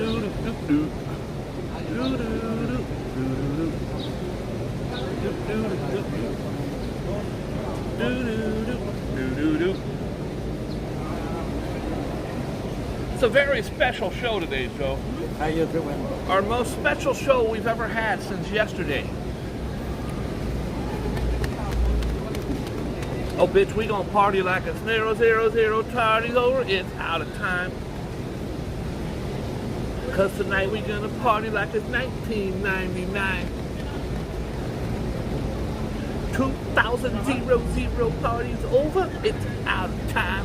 It's a very special show today, Joe. How you doing? Our most special show we've ever had since yesterday. Oh, bitch, we gonna party like it's 000, party's over, it's out of time. Cause tonight we gonna party like it's 1999. 2000 party's over, it's out of time.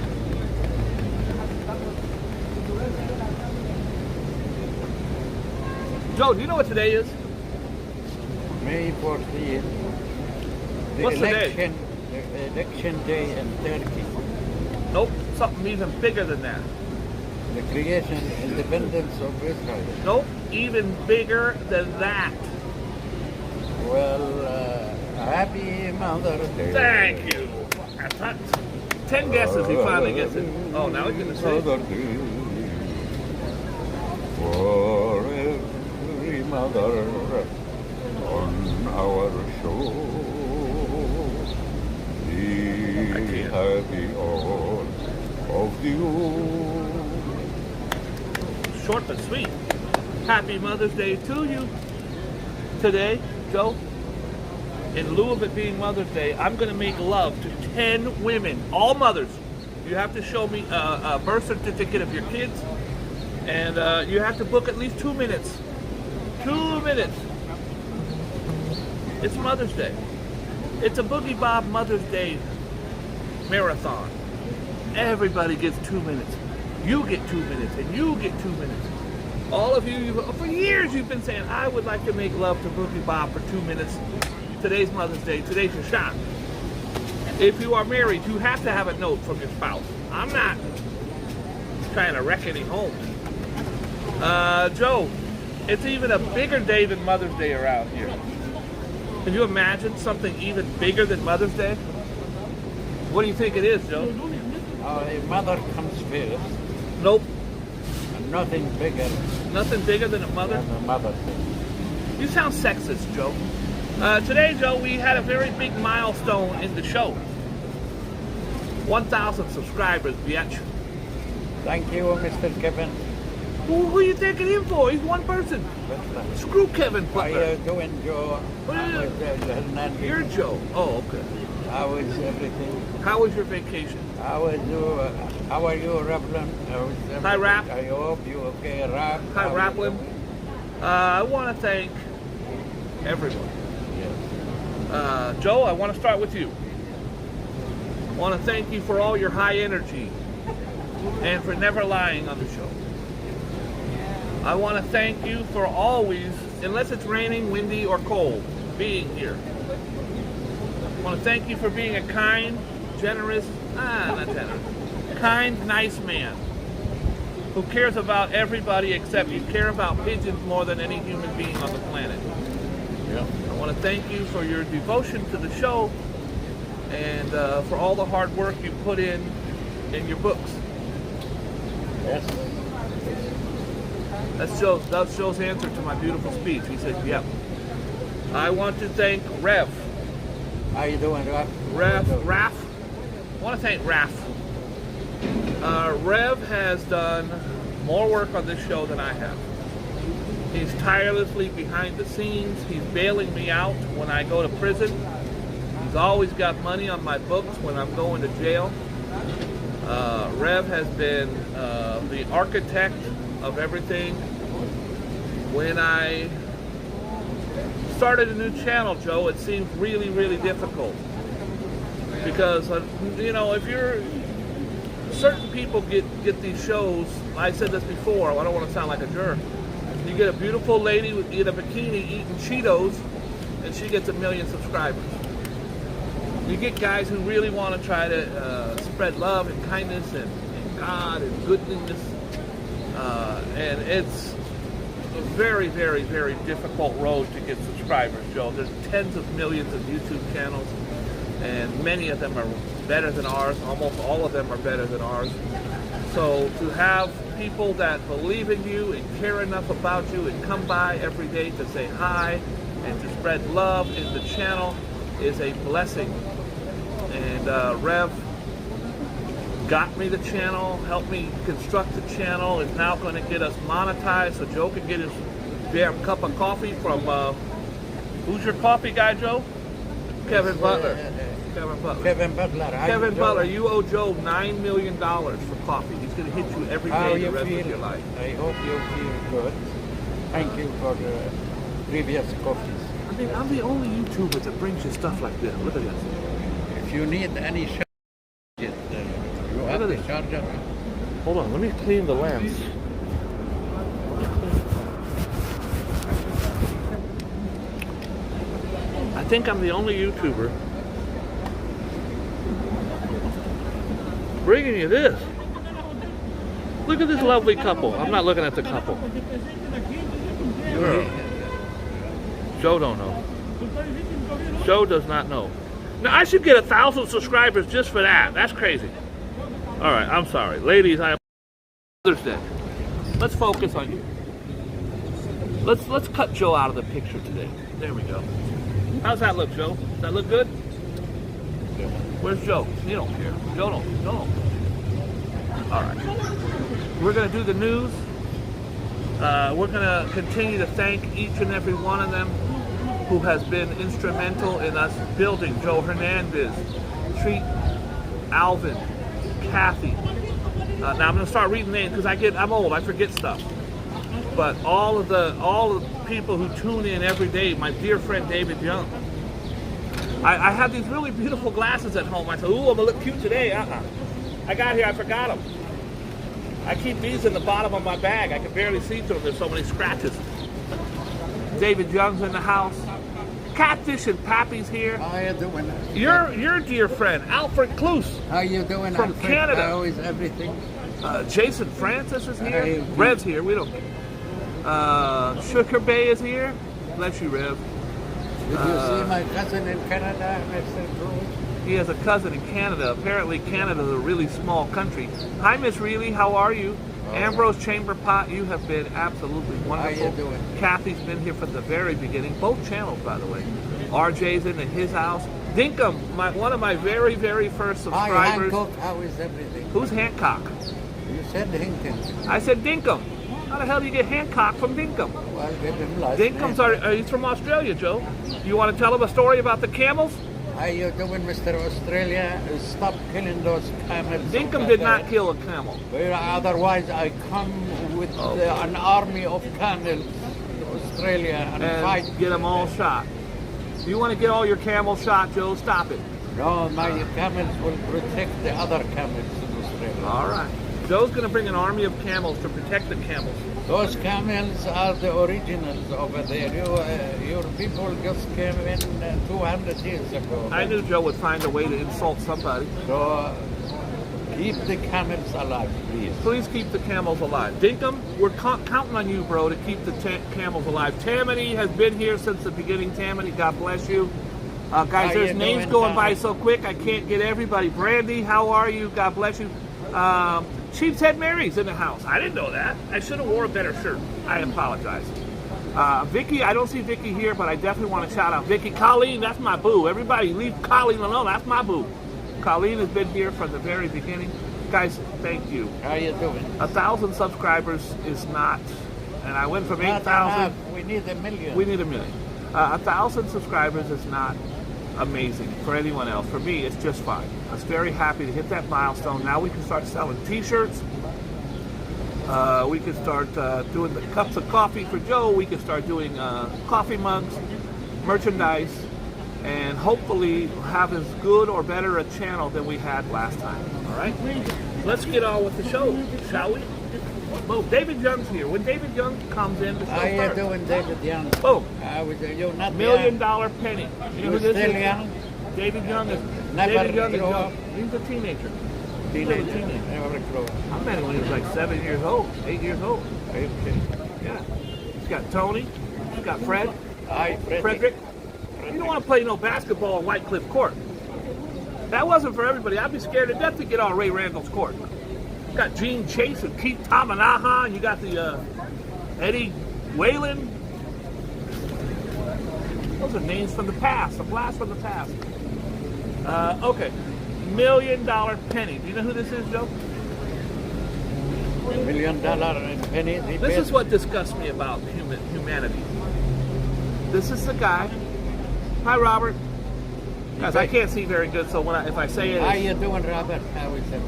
Joe, do you know what today is? May 14th. What's the day? The election day in Turkey. Nope, something even bigger than that. The creation, independence of Israel. Nope, even bigger than that. Well, happy Mother's Day. Thank you. 10 guesses, he finally gets it. Oh, now he's gonna say Mother's Day. For every mother on our show. Be happy all of you. Short but sweet. Happy Mother's Day to you today, Joe. In lieu of it being Mother's Day, I'm going to make love to 10 women, all mothers. You have to show me a birth certificate of your kids, and you have to book at least 2 minutes. 2 minutes. It's Mother's Day. It's a Boogie Bob Mother's Day marathon. Everybody gets 2 minutes. You get 2 minutes, and you get 2 minutes. All of you, for years you've been saying, I would like to make love to Boogie Bob for 2 minutes. Today's Mother's Day. Today's your shot. If you are married, you have to have a note from your spouse. I'm not trying to wreck any homes. Joe, it's even a bigger day than Mother's Day around here. Can you imagine something even bigger than Mother's Day? What do you think it is, Joe? The mother comes first. Nope. And nothing bigger Nothing bigger than a mother? than the Mother's Day. You sound sexist, Joe. Today, Joe, we had a very big milestone in the show. 1,000 subscribers, bitch. Thank you, Mr. Kevin. Who are you taking him for? He's one person. Screw Kevin How Butler. you doing, Joe? What are you- Hernandez. You're Joe. Oh, okay. How is everything? How was your vacation? How are you, Reverend? Hi, Rap. I hope you okay, Rap. Hi, How you Raplin. doing? I want to thank everyone. Yes. Joe, I want to start with you. I want to thank you for all your high energy and for never lying on the show. I want to thank you for always, unless it's raining, windy, or cold, being here. I want to thank you for being a kind, generous, not generous, kind, nice man who cares about everybody except you care about pigeons more than any human being on the planet. Yeah. I want to thank you for your devotion to the show and for all the hard work you put in your books. Yes. That's Joe's answer to my beautiful speech. He said, yep. I want to thank Rev. How you doing, Rap? Raph. I want to thank Raph. Rev has done more work on this show than I have. He's tirelessly behind the scenes. He's bailing me out when I go to prison. He's always got money on my books when I'm going to jail. Rev has been the architect of everything. When I started a new channel, Joe, it seemed really, really difficult. Because, if you're... Certain people get these shows, I said this before, I don't want to sound like a jerk. You get a beautiful lady in a bikini eating Cheetos, and she gets 1 million subscribers. You get guys who really want to try to spread love and kindness and God and goodness. And it's a very, very, very difficult road to get subscribers, Joe. There's tens of millions of YouTube channels, and many of them are better than ours. Almost all of them are better than ours. So to have people that believe in you and care enough about you and come by every day to say hi and to spread love in the channel is a blessing. And Rev got me the channel, helped me construct the channel, is now going to get us monetized so Joe can get his damn cup of coffee from, who's your coffee guy, Joe? Kevin Butler. Kevin Butler. Kevin Butler, you owe Joe $9 million for coffee. He's going to hit you every day the rest of your life. I hope you feel good. Thank you for the previous coffees. I mean, I'm the only YouTuber that brings you stuff like this. Look at this. If you need any charge, you have the charger. Hold on, let me clean the lens. I think I'm the only YouTuber bringing you this. Look at this lovely couple. I'm not looking at the couple. Joe don't know. Joe does not know. Now I should get 1,000 subscribers just for that. That's crazy. All right, I'm sorry, ladies. I understand. Let's focus on you. Let's cut Joe out of the picture today. There we go. How's that look, Joe? Does that look good? Where's Joe? You don't care. Joe don't. All right. We're going to do the news. We're going to continue to thank each and every one of them who has been instrumental in us building. Joe Hernandez, Treat, Alvin, Kathy. Now I'm going to start reading names because I'm old. I forget stuff. But all of the people who tune in every day, my dear friend David Young. I have these really beautiful glasses at home. I said, ooh, I'm gonna look cute today. I got here, I forgot them. I keep these in the bottom of my bag. I can barely see through them. There's so many scratches. David Young's in the house. Catfish and Pappy's here. How you doing? Your dear friend Alfred Cluse. How you doing? From Alfred? Canada. How is everything? Jason Francis is here. Hey. Rev's here. We don't. Sugar Bay is here. Bless you, Rev. Did you see my cousin in Canada, Mr. Cruz? He has a cousin in Canada. Apparently, Canada's a really small country. Hi, Miss Reilly. How are you? Ambrose Chamberpot, you have been absolutely wonderful. How you doing? Kathy's been here from the very beginning. Both channels, by the way. RJ's in his house. Dinkum, one of my very, very first subscribers. Hi, Hancock. How is everything? Who's Hancock? You said Hinton. I said Dinkum. How the hell do you get Hancock from Dinkum? Well, give him last Dinkum's name. he's from Australia, Joe. You want to tell him a story about the camels? How you doing, Mr. Australia? Stop killing those camels. Dinkum did not kill a camel. Well, otherwise, I come with an army of camels to Australia and fight. Get them all shot. You want to get all your camels shot, Joe? Stop it. No, my camels will protect the other camels in Australia. All right. Joe's going to bring an army of camels to protect the camels. Those camels are the originals over there. Your people just came in 200 years ago. I knew Joe would find a way to insult somebody. So keep the camels alive, please. Please keep the camels alive. Dinkum, we're counting on you, bro, to keep the camels alive. Tammany has been here since the beginning. Tammany, God bless you. Guys, there's names going by so quick, I can't get everybody. Brandy, how are you? God bless you. Sheep's Head Mary's in the house. I didn't know that. I should have wore a better shirt. I apologize. Vicky, I don't see Vicky here, but I definitely want to shout out Vicky. Colleen, that's my boo. Everybody leave Colleen alone. That's my boo. Colleen has been here from the very beginning. Guys, thank you. How you doing? 1,000 subscribers is not, and I went from 8,000. We need 1 million. We need 1 million. 1,000 subscribers is not amazing for anyone else. For me, it's just fine. I was very happy to hit that milestone. Now we can start selling t-shirts. We can start doing the cups of coffee for Joe. We can start doing coffee mugs, merchandise, and hopefully have as good or better a channel than we had last time. All right? Let's get on with the show, shall we? Boom. David Young's here. When David Young comes in, the show How you starts. doing, David Young? Boom. You're not $1 million penny. You know who this still is? young? David Young is. Never David Young is grow young. up. He's a teenager. Teenager. Never grow up. I met him when he was like 7 years old, 8 years old. Are you kidding? Yeah. He's got Tony. He's got Fred. Hi, Frederick. You don't want to play no basketball on White Cliff Court. That wasn't for everybody. I'd be scared to death to get on Ray Randall's court. Got Gene Chase and Keith Tamanaha, and you got the Eddie Whalen. Those are names from the past, a blast from the past. Okay, $1 Million Penny. Do you know who this is, Joe? $1 million penny. This is what disgusts me about humanity. This is the guy. Hi, Robert. Guys, I can't see very good, so if I say it, how you doing, Robert? How is it?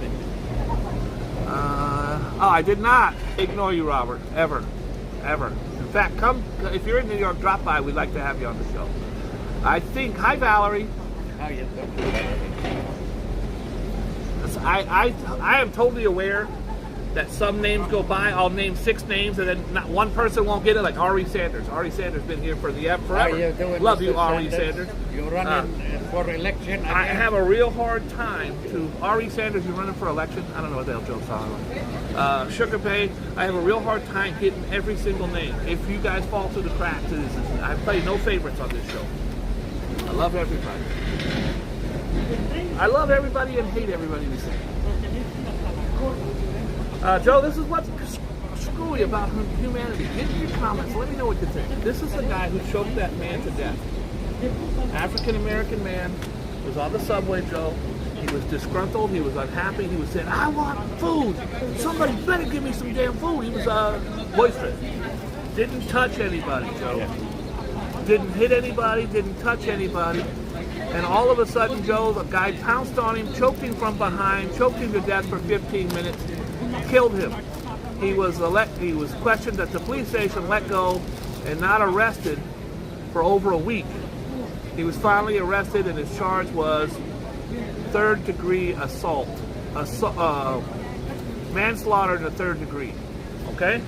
I did not ignore you, Robert. Ever. In fact, come if you're in New York, drop by. We'd like to have you on the show. I think. Hi, Valerie. How you doing? I am totally aware that some names go by. I'll name 6 names, and then not one person won't get it. Like Ari Sanders. Ari Sanders been here for forever. How you doing, Love Mr. you, Ari Sanders. You're running for election again? I have a real hard time to Ari Sanders. You're running for election. I don't know what the hell Joe's talking about. Sugar Pay. I have a real hard time hitting every single name. If you guys fall through the cracks, I play no favorites on this show. I love everybody. I love everybody and hate everybody the same. Joe, this is what's screwy about humanity. Get in your comments. Let me know what you think. This is the guy who choked that man to death. African-American man was on the subway, Joe. He was disgruntled. He was unhappy. He was saying, I want food. Somebody better give me some damn food. He was boisterous. Didn't touch anybody, Joe. Didn't hit anybody. Didn't touch anybody. And all of a sudden, Joe, the guy pounced on him, choked him from behind, choked him to death for 15 minutes, killed him. He was questioned at the police station, let go, and not arrested for over a week. He was finally arrested, and his charge was third-degree assault, manslaughter in the third degree. Okay?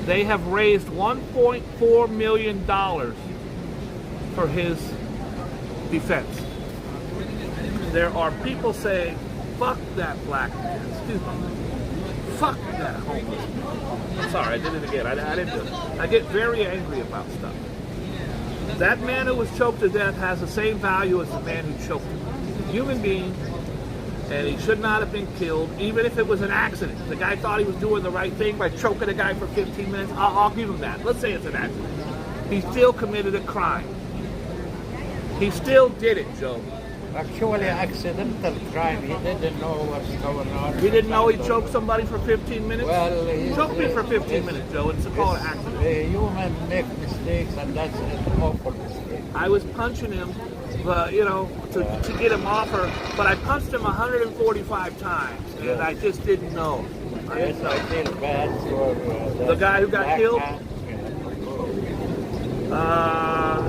They have raised $1.4 million for his defense. There are people saying, fuck that black man. Excuse me. Fuck that homeless man. I'm sorry, I did it again. I didn't do it. I get very angry about stuff. That man who was choked to death has the same value as the man who choked him. Human being, and he should not have been killed, even if it was an accident. The guy thought he was doing the right thing by choking a guy for 15 minutes. I'll give him that. Let's say it's an accident. He still committed a crime. He still did it, Joe. Actually, accidental crime. He didn't know what's going on. He didn't know he choked somebody for 15 minutes? Well, he choked me for 15 minutes, Joe. It's called an accident. Human make mistakes, and that's an awful mistake. I was punching him, to get him off her, but I punched him 145 times, and I just didn't know. Yes, I feel bad for the guy who got killed.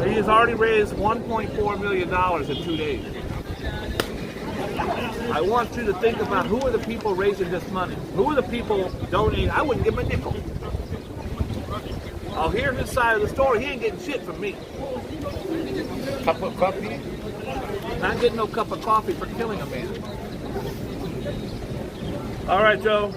He has already raised $1.4 million in 2 days. I want you to think about who are the people raising this money. Who are the people donating? I wouldn't give him a nickel. I'll hear his side of the story. He ain't getting shit from me. Cup of coffee? Not getting no cup of coffee for killing a man. All right, Joe.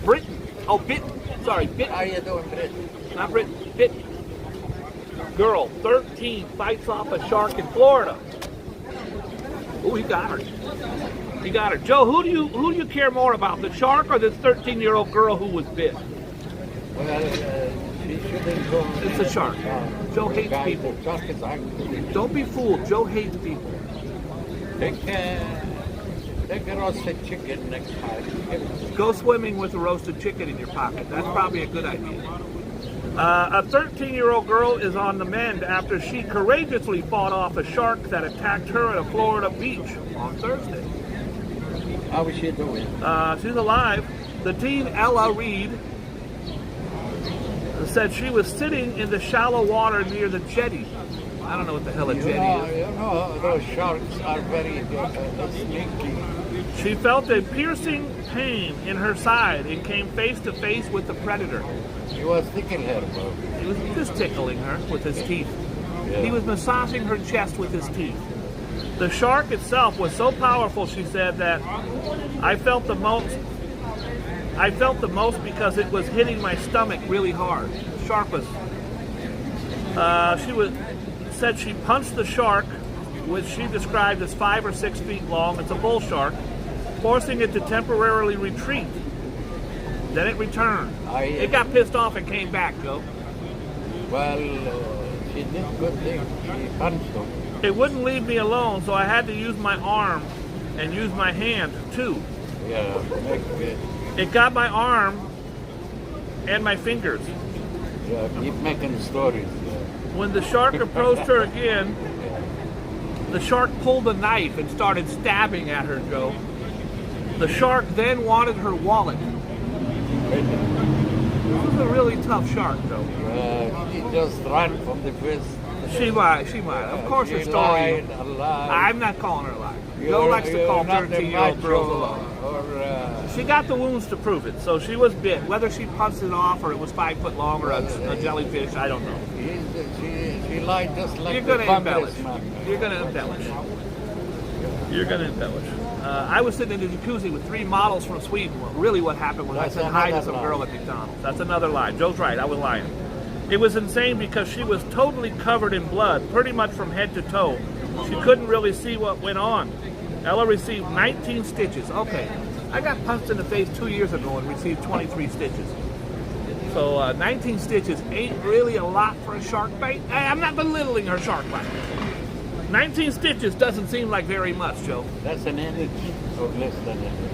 Britain. Oh, Bitten. Sorry, Bitten. How you doing, Britain? Not Britain. Bitten. Girl, 13, fights off a shark in Florida. Ooh, he got her. He got her. Joe, who do you care more about, the shark or this 13-year-old girl who was bit? Well, she shouldn't go. It's a shark. Joe hates people. Shark is angry. Don't be fooled. Joe hates people. Take a roasted chicken next time. Go swimming with a roasted chicken in your pocket. That's probably a good idea. A 13-year-old girl is on the mend after she courageously fought off a shark that attacked her at a Florida beach on Thursday. How is she doing? She's alive. The teen Ella Reed said she was sitting in the shallow water near the jetty. I don't know what the hell a jetty is. You know, those sharks are very sneaky. She felt a piercing pain in her side and came face to face with the predator. He was tickling her, bro. He was just tickling her with his teeth. Yeah. He was massaging her chest with his teeth. The shark itself was so powerful, she said, that I felt the most because it was hitting my stomach really hard. The shark was Said she punched the shark, which she described as 5 or 6 feet long. It's a bull shark, forcing it to temporarily retreat. Then it returned. It got pissed off and came back, Joe. Well, she did good thing. She punched him. It wouldn't leave me alone, so I had to use my arm and use my hand too. Yeah, It got my arm and my fingers. yeah, keep making stories. When the shark approached her again, the shark pulled a knife and started stabbing at her, Joe. The shark then wanted her wallet. This is a really tough shark, Joe. She just ran from the first. She might. Of course, her story. I'm not calling her a liar. Joe likes to call 13-year-old girls a liar. She got the wounds to prove it, so she was bit. Whether she punched it off or it was 5 foot long or a jellyfish, I don't know. She lied just like You're going to embellish. You're going to embellish. You're going to embellish. I was sitting in the jacuzzi with 3 models from Sweden. Well, really what happened was I said hi to some girl at McDonald's. That's another lie. Joe's right. I was lying. It was insane because she was totally covered in blood, pretty much from head to toe. She couldn't really see what went on. Ella received 19 stitches. Okay, I got punched in the face 2 years ago and received 23 stitches. So 19 stitches ain't really a lot for a shark bite. I'm not belittling her shark bite. 19 stitches doesn't seem like very much, Joe. That's an inch or less than an inch.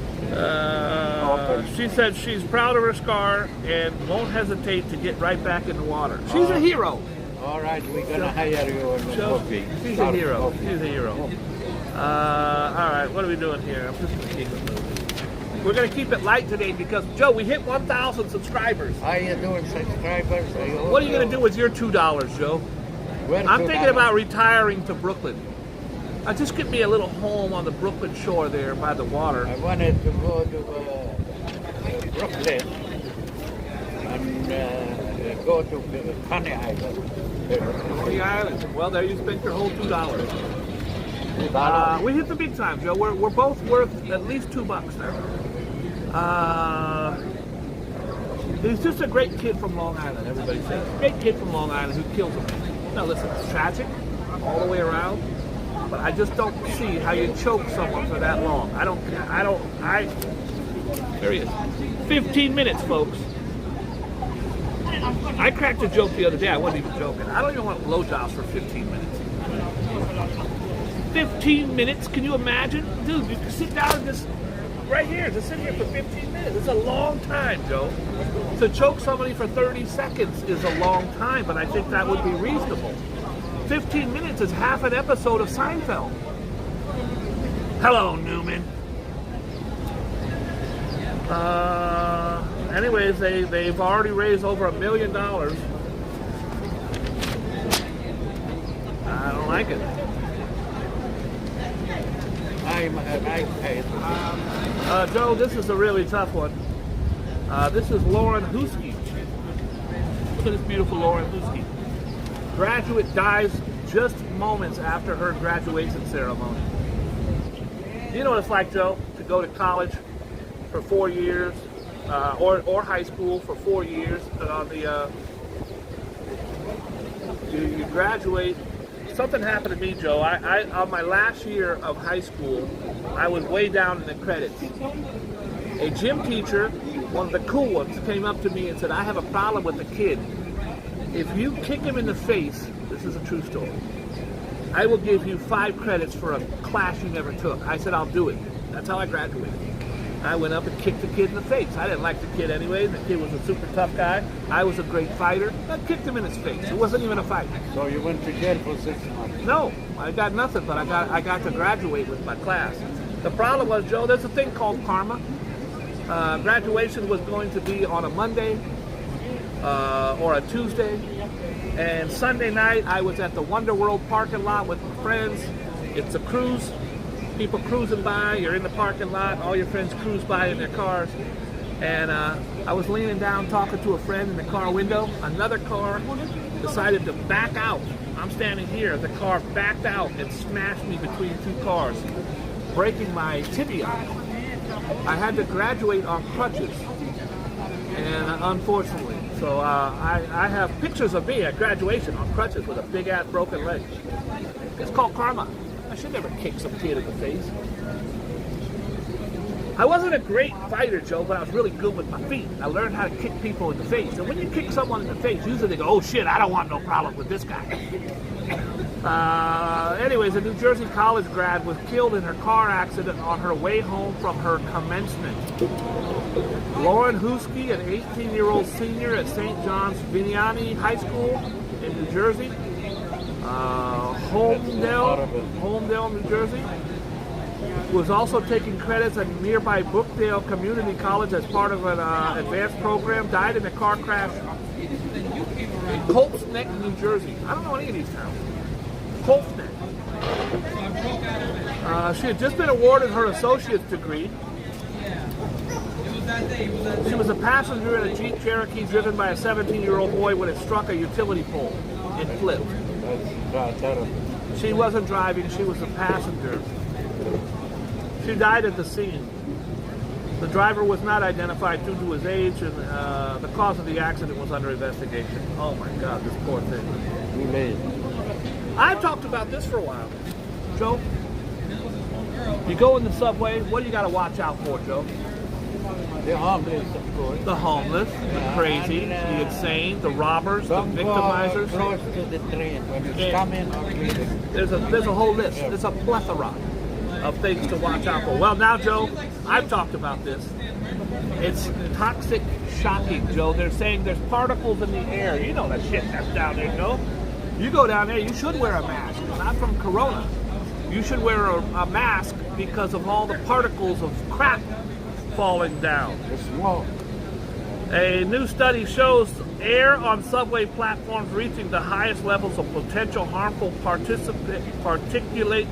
She said she's proud of her scar and won't hesitate to get right back in the water. She's a hero. All right, we're going to hire you in the coffee. She's a hero. She's a hero. All right, what are we doing here? I'm just going to keep it moving. We're going to keep it light today because, Joe, we hit 1,000 subscribers. How you doing, subscribers? What are you going to do with your $2, Joe? I'm thinking about retiring to Brooklyn. Just get me a little home on the Brooklyn shore there by the water. I wanted to go to Brooklyn and go to Coney Island. Coney Island. Well, there you spent your whole $2. We hit the big time, Joe. We're both worth at least $2 now. He's just a great kid from Long Island, everybody says. Great kid from Long Island who kills him. Now listen, it's tragic all the way around, but I just don't see how you choke someone for that long. There he is. 15 minutes, folks. I cracked a joke the other day. I wasn't even joking. I don't even want blowjobs for 15 minutes. 15 minutes? Can you imagine? Dude, you can sit down and just, right here, just sit here for 15 minutes. It's a long time, Joe. To choke somebody for 30 seconds is a long time, but I think that would be reasonable. 15 minutes is half an episode of Seinfeld. Hello, Newman. Anyways, they've already raised over $1 million. I don't like it. Joe, this is a really tough one. This is Lauren Husky. Look at this beautiful Lauren Husky. Graduate dies just moments after her graduation ceremony. You know what it's like, Joe, to go to college for 4 years, or high school for 4 years, and on the you graduate. Something happened to me, Joe. I on my last year of high school, I was way down in the credits. A gym teacher, one of the cool ones, came up to me and said, "I have a problem with the kid. If you kick him in the face," this is a true story, "I will give you 5 credits for a class you never took." I said, "I'll do it." That's how I graduated. I went up and kicked the kid in the face. I didn't like the kid anyway. The kid was a super tough guy. I was a great fighter. I kicked him in his face. It wasn't even a fight. So you went to jail for 6 months? No, I got nothing, but I got to graduate with my class. The problem was, Joe, there's a thing called karma. Graduation was going to be on a Monday or a Tuesday. And Sunday night, I was at the Wonder World parking lot with my friends. It's a cruise. People cruising by, you're in the parking lot, all your friends cruise by in their cars. And I was leaning down talking to a friend in the car window. Another car decided to back out. I'm standing here. The car backed out and smashed me between 2 cars, breaking my tibia. I had to graduate on crutches, and unfortunately. So I have pictures of me at graduation on crutches with a big ass broken leg. It's called karma. I should never kick some kid in the face. I wasn't a great fighter, Joe, but I was really good with my feet. I learned how to kick people in the face. And when you kick someone in the face, usually they go, oh shit, I don't want no problem with this guy. Anyways, a New Jersey college grad was killed in her car accident on her way home from her commencement. Lauren Husky, an 18-year-old senior at St. John's Vianney High School in New Jersey, Holmdel, New Jersey, was also taking credits at nearby Brookdale Community College as part of an advanced program, died in a car crash in Colts Neck, New Jersey. I don't know any of these towns. Colts Neck. She had just been awarded her associate's degree. She was a passenger in a Jeep Cherokee driven by a 17-year-old boy when it struck a utility pole. It flipped. That's terrible. She wasn't driving, she was a passenger. She died at the scene. The driver was not identified due to his age, and the cause of the accident was under investigation. Oh my God, this poor thing. Too late. I've talked about this for a while. Joe, you go in the subway, what do you got to watch out for, Joe? The homeless, of course. The homeless, the crazy, the insane, the robbers, the Don't go victimizers. close to the train when it's coming or leaving. There's a whole list. There's a plethora of things to watch out for. Well, now, Joe, I've talked about this. It's toxic shocking, Joe. They're saying there's particles in the air. You know that shit that's down there, Joe. You go down there, you should wear a mask. Not from Corona. You should wear a mask because of all the particles of crap falling down. The smoke. A new study shows air on subway platforms reaching the highest levels of potential harmful particulates.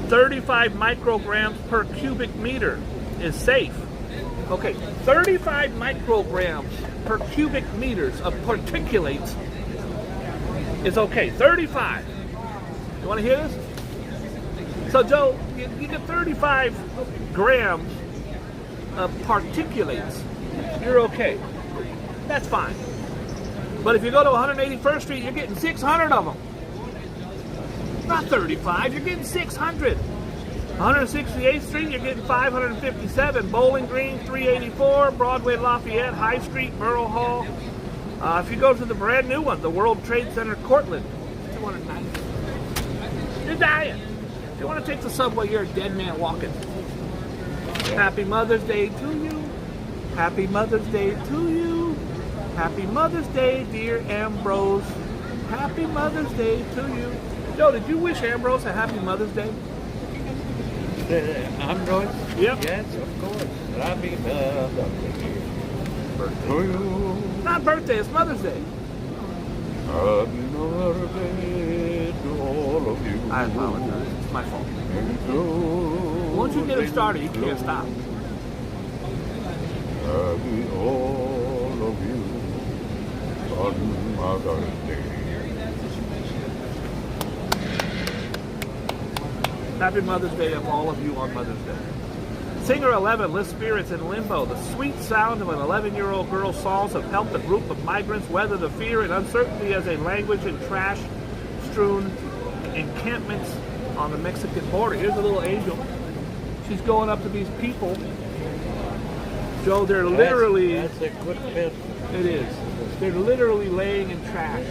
35 micrograms per cubic meter is safe. Okay, 35 micrograms per cubic meters of particulates is okay. 35. You want to hear this? So, Joe, you get 35 grams of particulates. You're okay. That's fine. But if you go to 181st Street, you're getting 600 of them. Not 35, you're getting 600. 168th Street, you're getting 557. Bowling Green, 384. Broadway, Lafayette, High Street, Borough Hall. If you go to the brand new one, the World Trade Center, Cortland, 290. You're dying. If you want to take the subway, you're a dead man walking. Happy Mother's Day to you. Happy Mother's Day to you. Happy Mother's Day, dear Ambrose. Happy Mother's Day to you. Joe, did you wish Ambrose a happy Mother's Day? Ambrose? Yep. Yes, of course. Happy Mother's Day to you. Not birthday, it's Mother's Day. Happy Mother's Day to all of you. I apologize. It's my fault. And to Once you get him started, you can't stop. Happy all of you on Mother's Day. Happy Mother's Day of all of you on Mother's Day. Singer 11 lists spirits in limbo. The sweet sound of an 11-year-old girl's songs have helped a group of migrants weather the fear and uncertainty as they languish in trash-strewn encampments on the Mexican border. Here's a little angel. She's going up to these people. Joe, they're literally... That's a good pet. It is. They're literally laying in trash.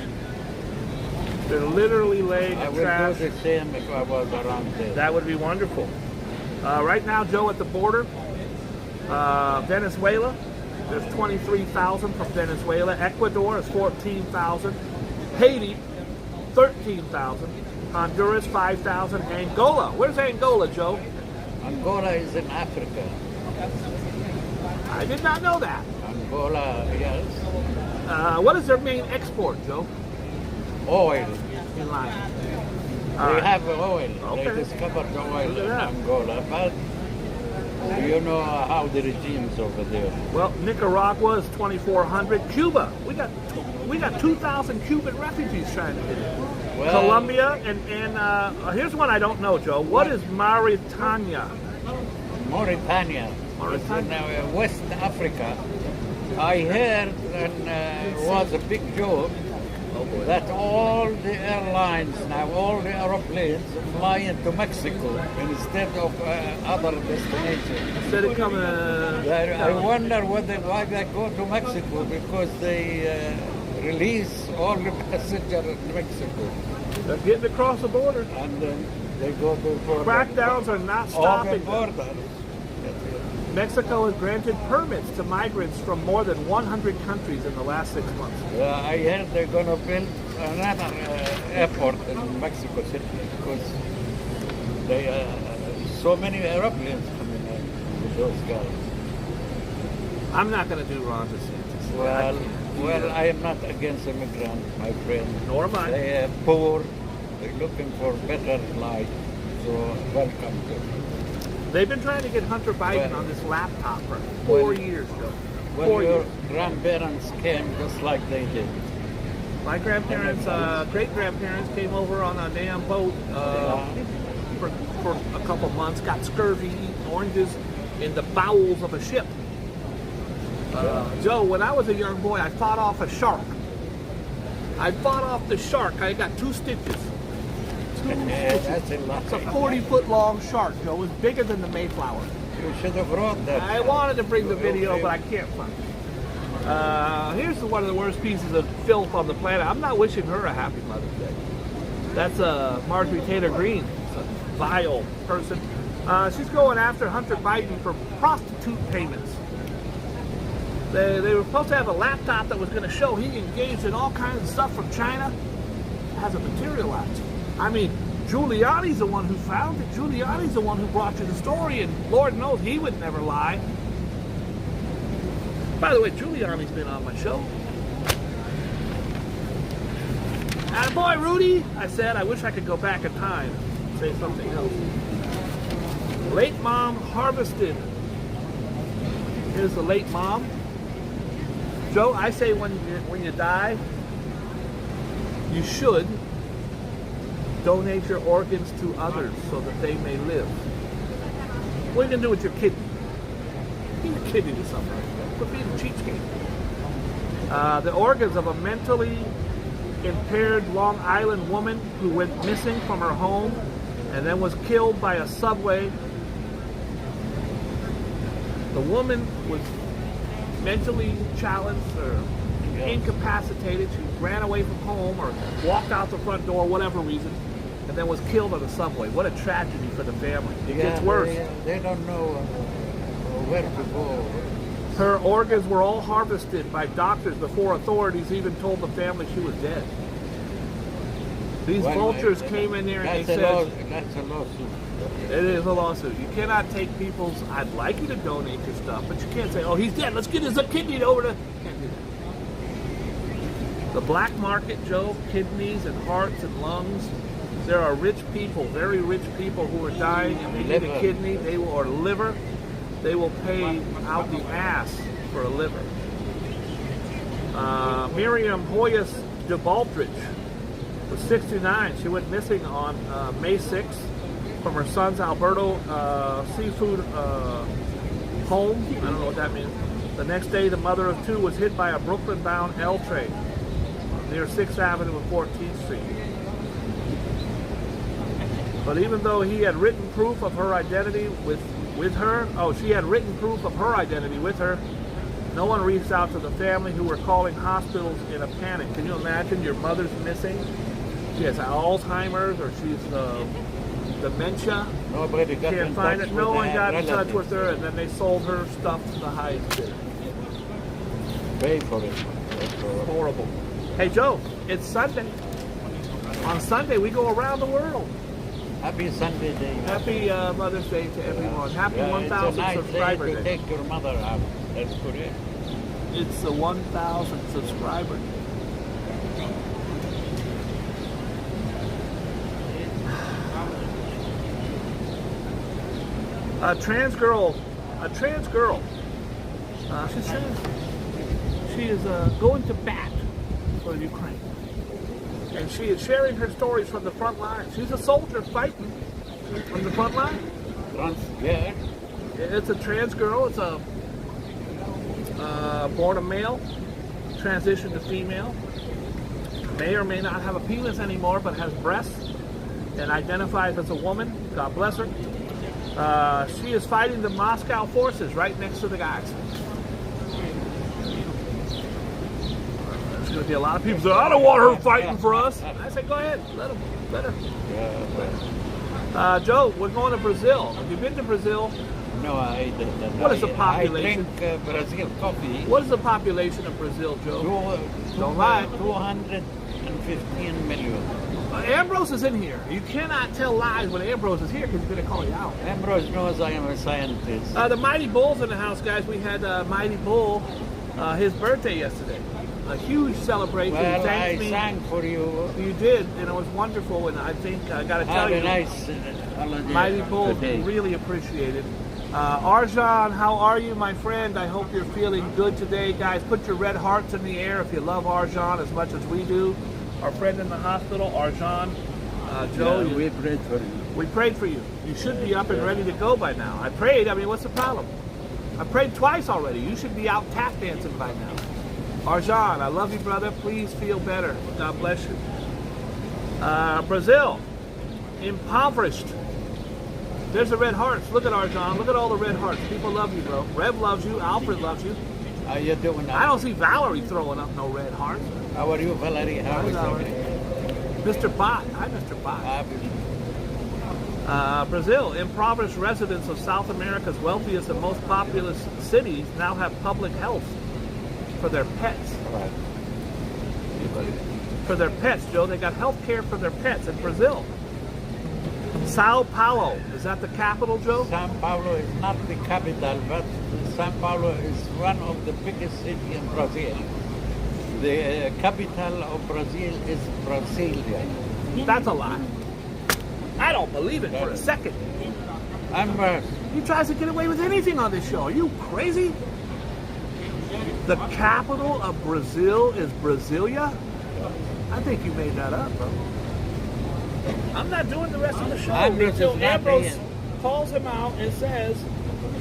They're literally laying I in would trash. do the same if I was around there. That would be wonderful. Right now, Joe, at the border, Venezuela, there's 23,000 from Venezuela. Ecuador is 14,000. Haiti, 13,000. Honduras, 5,000. Angola. Where's Angola, Joe? Angola is in Africa. I did not know that. Angola, yes. What is their main export, Joe? Oil. In line. They have oil. Okay. They discovered the oil Look at in that. Angola. But you know how the regime's over there. Well, Nicaragua is 2,400. Cuba, we got 2,000 Cuban refugees trying to get in. Well, Colombia and here's one I don't know, Joe. What is Mauritania? Mauritania. It's in West Africa. I heard, and it was a big joke, that all the airlines now, all the airplanes fly into Mexico instead of other destinations. Instead of coming, I wonder why they go to Mexico, because they release all the passengers in Mexico. they're getting across the border. And then they go to Crackdowns are not stopping. border. Mexico has granted permits to migrants from more than 100 countries in the last 6 months. I heard they're going to build another airport in Mexico City because they so many airplanes coming in with those guys. I'm not going to do Ron DeSantis. Well, I am not against immigrants, my friend. Nor am I. They are poor. They're looking for better life. So welcome to. They've been trying to get Hunter Biden on this laptop for 4 years ago. When 4 your years. grandparents came just like they did. My grandparents, great-grandparents came over on a damn boat for a couple months, got scurvy, eating oranges in the bowels of a ship. Joe, when I was a young boy, I fought off a shark. I fought off the shark. I got 2 stitches. That's a lot. It's a 40-foot long shark, Joe. It was bigger than the Mayflower. You should have brought that. I wanted to bring the video, but I can't find it. Here's one of the worst pieces of filth on the planet. I'm not wishing her a happy Mother's Day. That's Marjorie Taylor Greene. It's a vile person. She's going after Hunter Biden for prostitute payments. They were supposed to have a laptop that was going to show he engaged in all kinds of stuff from China. It hasn't materialized. I mean, Giuliani's the one who found it. Giuliani's the one who brought you the story, and Lord knows he would never lie. By the way, Giuliani's been on my show. Attaboy, Rudy! I said, I wish I could go back in time and say something else. Late mom harvested. Here's the late mom. Joe, I say when you die, you should donate your organs to others so that they may live. What are you going to do with your kidney? Give your kidney to somebody. Quit being a cheapskate. The organs of a mentally impaired Long Island woman who went missing from her home and then was killed by a subway. The woman was mentally challenged or incapacitated. She ran away from home or walked out the front door, whatever reason, and then was killed on the subway. What a tragedy for the family. It gets worse. They don't know where to go. Her organs were all harvested by doctors before authorities even told the family she was dead. These vultures came in there and they said... That's a lawsuit. It is a lawsuit. You cannot take people's... I'd like you to donate your stuff, but you can't say, oh, he's dead. Let's get his kidney over to... Can't do that. The black market, Joe, kidneys and hearts and lungs. There are rich people, very rich people who are dying and they need a kidney, or liver. They will pay out the ass for a liver. Miriam Hoyas de Baldridge was 69. She went missing on May 6th from her son's Alberto seafood home. I don't know what that means. The next day, the mother of 2 was hit by a Brooklyn-bound L train near 6th Avenue and 14th Street. But even though he had written proof of her identity with her, she had written proof of her identity with her, no one reached out to the family who were calling hospitals in a panic. Can you imagine your mother's missing? She has Alzheimer's or she's dementia. Nobody got Can't find it. No one got in touch with her, and then they sold her stuff to the highest bidder. Pay for it. Horrible. Hey Joe, it's Sunday. On Sunday we go around the world. Happy Sunday Day. Happy Mother's Day to everyone. Happy 1,000 subscriber day. To day. take your mother out. That's correct. It's the 1,000 subscriber day. A trans girl, she says she is going to bat for Ukraine. And she is sharing her stories from the front line. She's a soldier fighting from the front line. Yeah. It's a trans girl. It's a born a male, transitioned to female. May or may not have a penis anymore, but has breasts and identifies as a woman. God bless her. She is fighting the Moscow forces right next to the guys. There's going to be a lot of people say, I don't want her fighting for us. I say, go ahead, let them, let her. Joe, we're going to Brazil. Have you been to Brazil? No, I didn't. What is the population? I drink Brazil coffee. What is the population of Brazil, Joe? Don't lie. 215 million. Ambrose is in here. You cannot tell lies when Ambrose is here because he's going to call you out. Ambrose knows I am a scientist. The Mighty Bull's in the house, guys. We had Mighty Bull, his birthday yesterday. A huge celebration. Well, Thanked I me. sang for you. You did, and it was wonderful. And I think I got to tell Have you, a nice holiday. Mighty Bull today. really appreciated. Arjan, how are you, my friend? I hope you're feeling good today, guys. Put your red hearts in the air if you love Arjan as much as we do. Our friend in the hospital, Arjan. Joe, Yeah, we prayed for you. we prayed for you. You should be up and ready to go by now. I prayed. I mean, what's the problem? I prayed twice already. You should be out tap dancing by now. Arjan, I love you, brother. Please feel better. God bless you. Brazil, impoverished. There's the red hearts. Look at Arjan. Look at all the red hearts. People love you, bro. Rev loves you. Alfred loves you. How you doing? I don't see Valerie throwing up no red hearts. How are you, Valerie? How Hi, is Valerie. everything? Mr. Bot. Hi, Mr. Bot. Brazil, impoverished residents of South America's wealthiest and most populous cities now have public health for their pets. Right. For their pets, Joe. They got health care for their pets in Brazil. Sao Paulo, is that the capital, Joe? São Paulo is not the capital, but São Paulo is one of the biggest cities in Brazil. The capital of Brazil is Brasilia. That's a lie. I don't believe it for a second. He tries to get away with anything on this show. Are you crazy? The capital of Brazil is Brasilia? I think you made that up, bro. I'm not doing the rest of the show until Ambrose calls him out and says,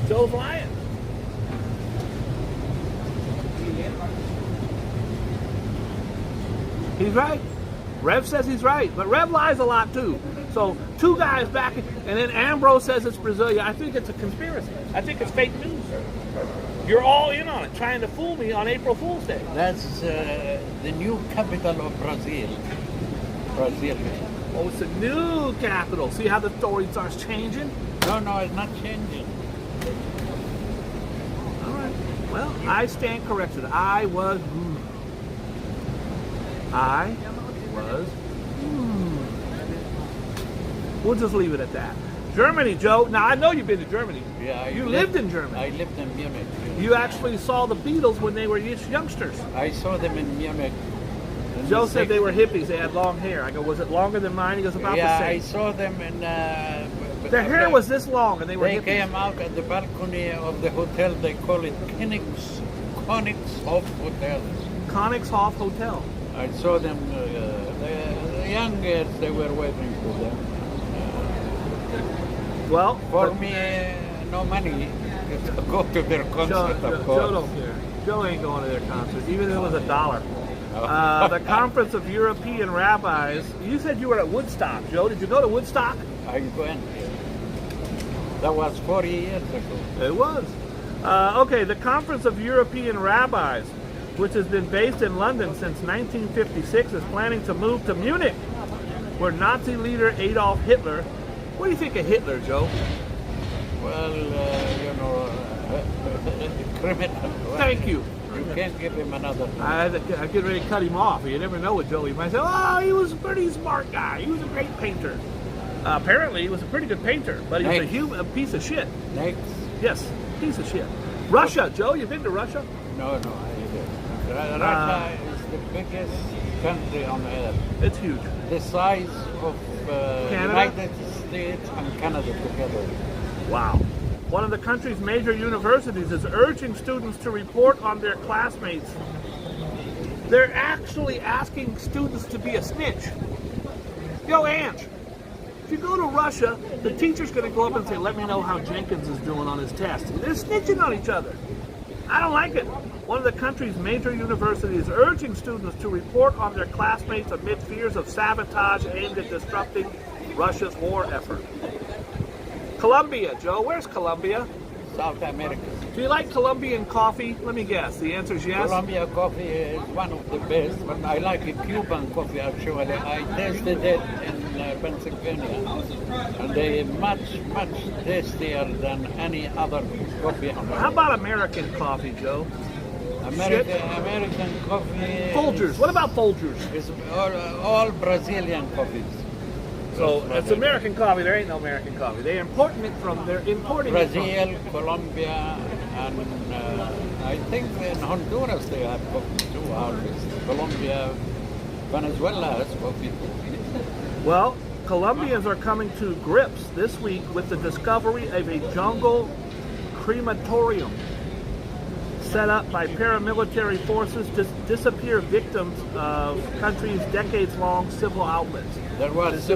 Joe's lying. He's right. Rev says he's right, but Rev lies a lot too. So two guys back, and then Ambrose says it's Brasilia. I think it's a conspiracy. I think it's fake news. You're all in on it, trying to fool me on April Fool's Day. That's the new capital of Brazil. Brasilia. Oh, it's a new capital. See how the story starts changing? No, it's not changing. All right. Well, I stand corrected. I was. We'll just leave it at that. Germany, Joe. Now, I know you've been to Germany. Yeah, you lived in Germany. I lived in Munich. You actually saw the Beatles when they were youngsters. I saw them in Munich. Joe said they were hippies. They had long hair. I go, was it longer than mine? He goes, about the Yeah, same. I saw them in... Their hair was this long, and they were They hippies. came out at the balcony of the hotel. They call it Königshof Hotel. Königshof Hotel. I saw them, the young girls, they were waiting for them. Well, For me, no money to go to their concert, of course. Joe don't care. Joe ain't going to their concert, even if it was $1. The Conference of European Rabbis. You said you were at Woodstock, Joe. Did you go to Woodstock? I went. That was 40 years ago. It was. Okay, the Conference of European Rabbis, which has been based in London since 1956, is planning to move to Munich, where Nazi leader Adolf Hitler. What do you think of Hitler, Joe? Well, criminal. Thank you. You can't give him another. I get ready to cut him off. You never know with Joe. He might say, oh, he was a pretty smart guy. He was a great painter. Apparently, he was a pretty good painter, but he was a piece of shit. Next. Yes, piece of shit. Russia, Joe, you been to Russia? No, I didn't. Russia is the biggest country on earth. It's huge. The size of Canada? United States and Canada together. Wow. One of the country's major universities is urging students to report on their classmates. They're actually asking students to be a snitch. Yo, Ange, If you go to Russia, the teacher's going to go up and say, let me know how Jenkins is doing on his test. They're snitching on each other. I don't like it. One of the country's major universities is urging students to report on their classmates amid fears of sabotage aimed at disrupting Russia's war effort. Colombia, Joe. Where's Colombia? South America. Do you like Colombian coffee? Let me guess. The answer is yes. Colombia coffee is one of the best, but I like a Cuban coffee actually. I tasted it in Pennsylvania, and they much tastier than any other coffee. How about American coffee, Joe? American coffee. Folgers. What about Folgers? It's all Brazilian coffees. So it's American coffee. There ain't no American coffee. They're importing it from. Brazil, Colombia, and I think in Honduras they have coffee too. Colombia, Venezuela has coffee too. Well, Colombians are coming to grips this week with the discovery of a jungle crematorium set up by paramilitary forces to disappear victims of country's decades-long civil outlets. This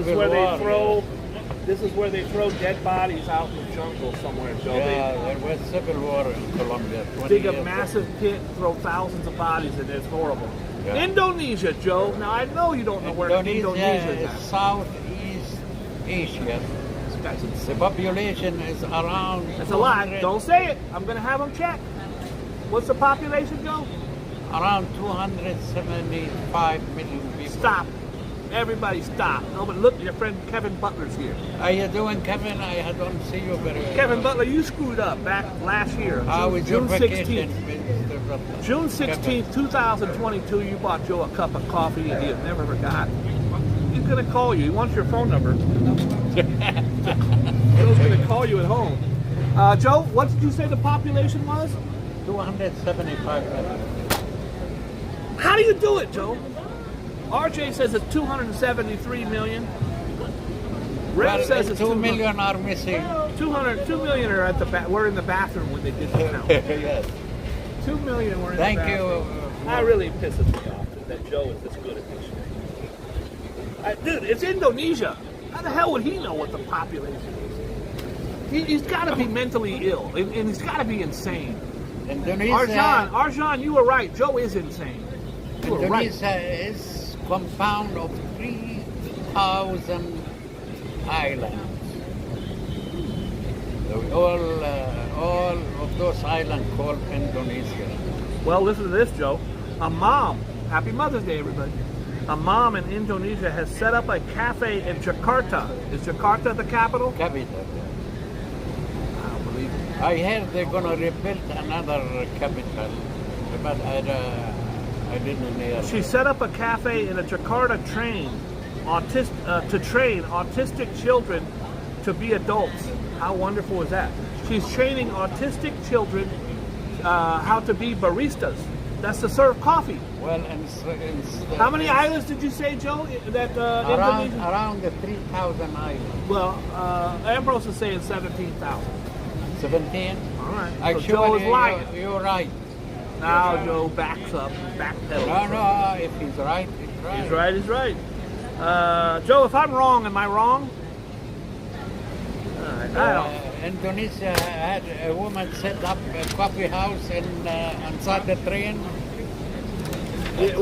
is where they throw dead bodies out in the jungle somewhere, Joe. Yeah, there was civil war in Colombia. Dig a massive pit, throw thousands of bodies in there. It's horrible. Yeah. Indonesia, Joe. Now, I know you don't know where Indonesia is. Southeast Asia. The population is around... That's a lie. Don't say it. I'm going to have them check. What's the population, Joe? Around 275 million people. Stop. Everybody stop. No, but look, your friend Kevin Butler's here. How you doing, Kevin? I don't see you very well. Kevin Butler, you screwed up back last year. June 16th. June 16th, 2022, you bought Joe a cup of coffee and he never forgot. He's going to call you. He wants your phone number. Joe's going to call you at home. Joe, what did you say the population was? 275 million. How do you do it, Joe? RJ says it's 273 million. Rev says it's 2 million are missing. 2 million are at the we're in the bathroom when they did the count. Yes. 2 million were in Thank the bathroom. you. That really pisses me off that Joe is this good at this shit. Dude, it's Indonesia. How the hell would he know what the population is? He's got to be mentally ill, and he's got to be insane. Indonesia. Arjan, you were right. Joe is insane. You were right. Indonesia is compound of 3,000 islands. All of those islands called Indonesia. Well, listen to this, Joe. A mom, happy Mother's Day, everybody. A mom in Indonesia has set up a cafe in Jakarta. Is Jakarta the capital? Capital. I don't believe it. I heard they're going to rebuild another capital, but I didn't hear. She set up a cafe in a Jakarta train to train autistic children to be adults. How wonderful is that? She's training autistic children how to be baristas. That's to serve coffee. Well, how many islands did you say, Joe? That around the 3,000 islands. Well, Ambrose is saying 17,000. 17. All right. Actually, so Joe is lying. You're right. Now Joe backs up, backpedals. No, if he's right, he's right. He's right. Joe, if I'm wrong, am I wrong? I don't. Indonesia had a woman set up a coffee house inside the train. It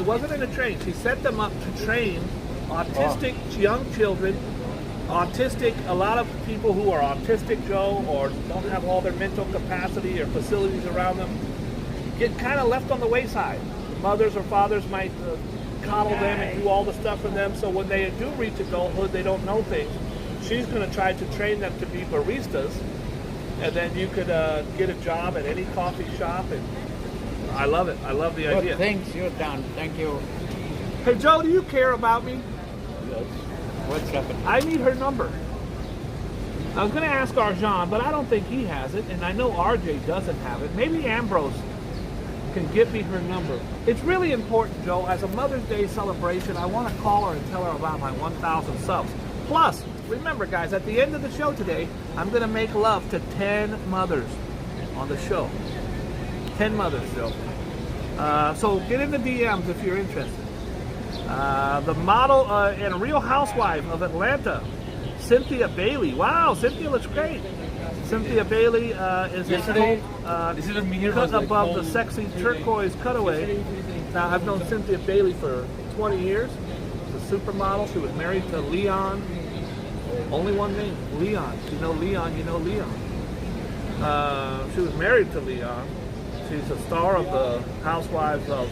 wasn't in a train. She set them up to train autistic young children. A lot of people who are autistic, Joe, or don't have all their mental capacity or facilities around them, get kind of left on the wayside. Mothers or fathers might coddle them and do all the stuff for them, so when they do reach adulthood, they don't know things. She's going to try to train them to be baristas, and then you could get a job at any coffee shop. And I love it. I love the idea. Good things you've done. Thank you. Hey, Joe, do you care about me? Yes. What's happening? I need her number. I was going to ask Arjan, but I don't think he has it, and I know RJ doesn't have it. Maybe Ambrose can give me her number. It's really important, Joe. As a Mother's Day celebration, I want to call her and tell her about my 1,000 subs. Plus, remember, guys, at the end of the show today, I'm going to make love to 10 mothers on the show. 10 mothers, Joe. So get in the DMs if you're interested. The model and Real Housewife of Atlanta Cynthia Bailey. Wow, Cynthia looks great. Cynthia Bailey is a cut above the sexy turquoise cutaway. Now, I've known Cynthia Bailey for 20 years. She's a supermodel. She was married to Leon. Only one name, Leon. You know Leon, you know Leon. She was married to Leon. She's a star of the Housewives of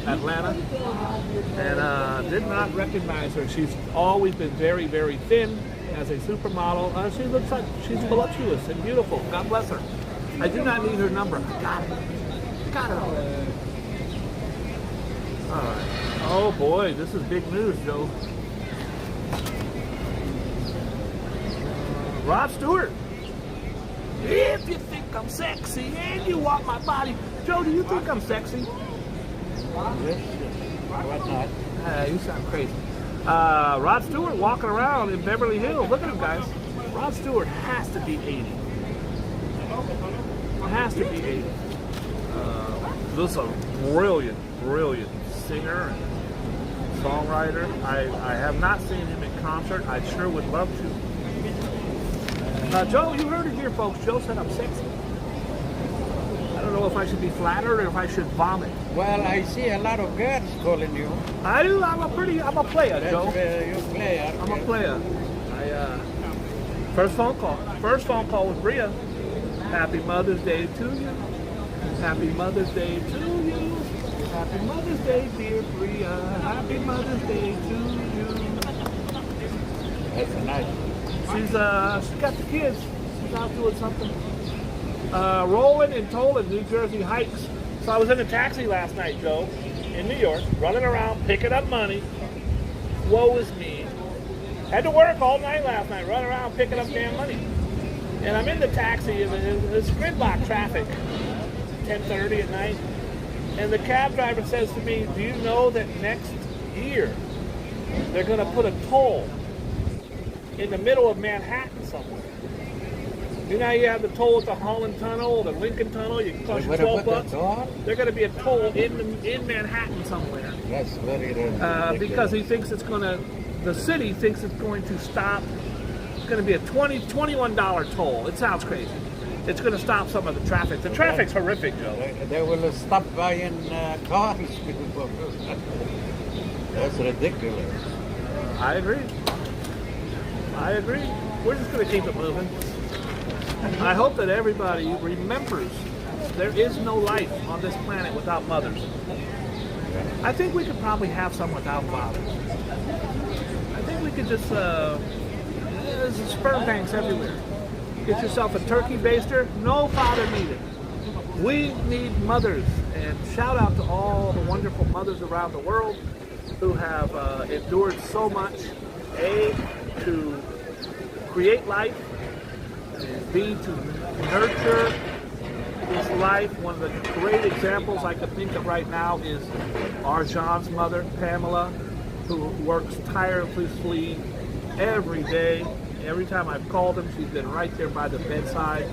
Atlanta, and did not recognize her. She's always been very, very thin as a supermodel. She looks like she's voluptuous and beautiful. God bless her. I do not need her number. I got it. Got it. All right. Oh boy, this is big news, Joe. Rod Stewart. If you think I'm sexy and you want my body. Joe, do you think I'm sexy? Yes, what not? You sound crazy. Rod Stewart walking around in Beverly Hills. Look at him, guys. Rod Stewart has to be 80. Has to be 80. This is a brilliant, brilliant singer and songwriter. I have not seen him in concert. I sure would love to. Joe, you heard it here, folks. Joe said I'm sexy. I don't know if I should be flattered or if I should vomit. Well, I see a lot of girls calling you. I do. I'm a player, That's Joe. you're a player. I'm a player. First phone call. First phone call with Bria. Happy Mother's Day to you. Happy Mother's Day to you. Happy Mother's Day, dear Bria. Happy Mother's Day to you. That's nice. She's got the kids. She's out doing something. Rolling and tolling New Jersey hikes. So I was in a taxi last night, Joe, in New York, running around, picking up money. Woe is me. Had to work all night last night, running around, picking up damn money. And I'm in the taxi, and it's gridlock traffic, 10:30 at night. And the cab driver says to me, do you know that next year they're going to put a toll in the middle of Manhattan somewhere? You know how you have the toll at the Holland Tunnel, the Lincoln Tunnel, you can cost you 12 bucks? They're going to be a toll in Manhattan somewhere. That's very ridiculous. Because he thinks it's going to, the city thinks it's going to stop, it's going to be a $21 toll. It sounds crazy. It's going to stop some of the traffic. The traffic's horrific, Joe. They will stop buying cars. That's ridiculous. I agree. I agree. We're just going to keep it moving. I hope that everybody remembers there is no life on this planet without mothers. I think we could probably have some without fathers. I think we could just, there's sperm banks everywhere. Get yourself a turkey baster, no father needed. We need mothers, and shout out to all the wonderful mothers around the world who have endured so much, A, to create life, and B, to nurture this life. One of the great examples I can think of right now is Arjan's mother, Pamela, who works tirelessly every day. Every time I've called him, she's been right there by the bedside.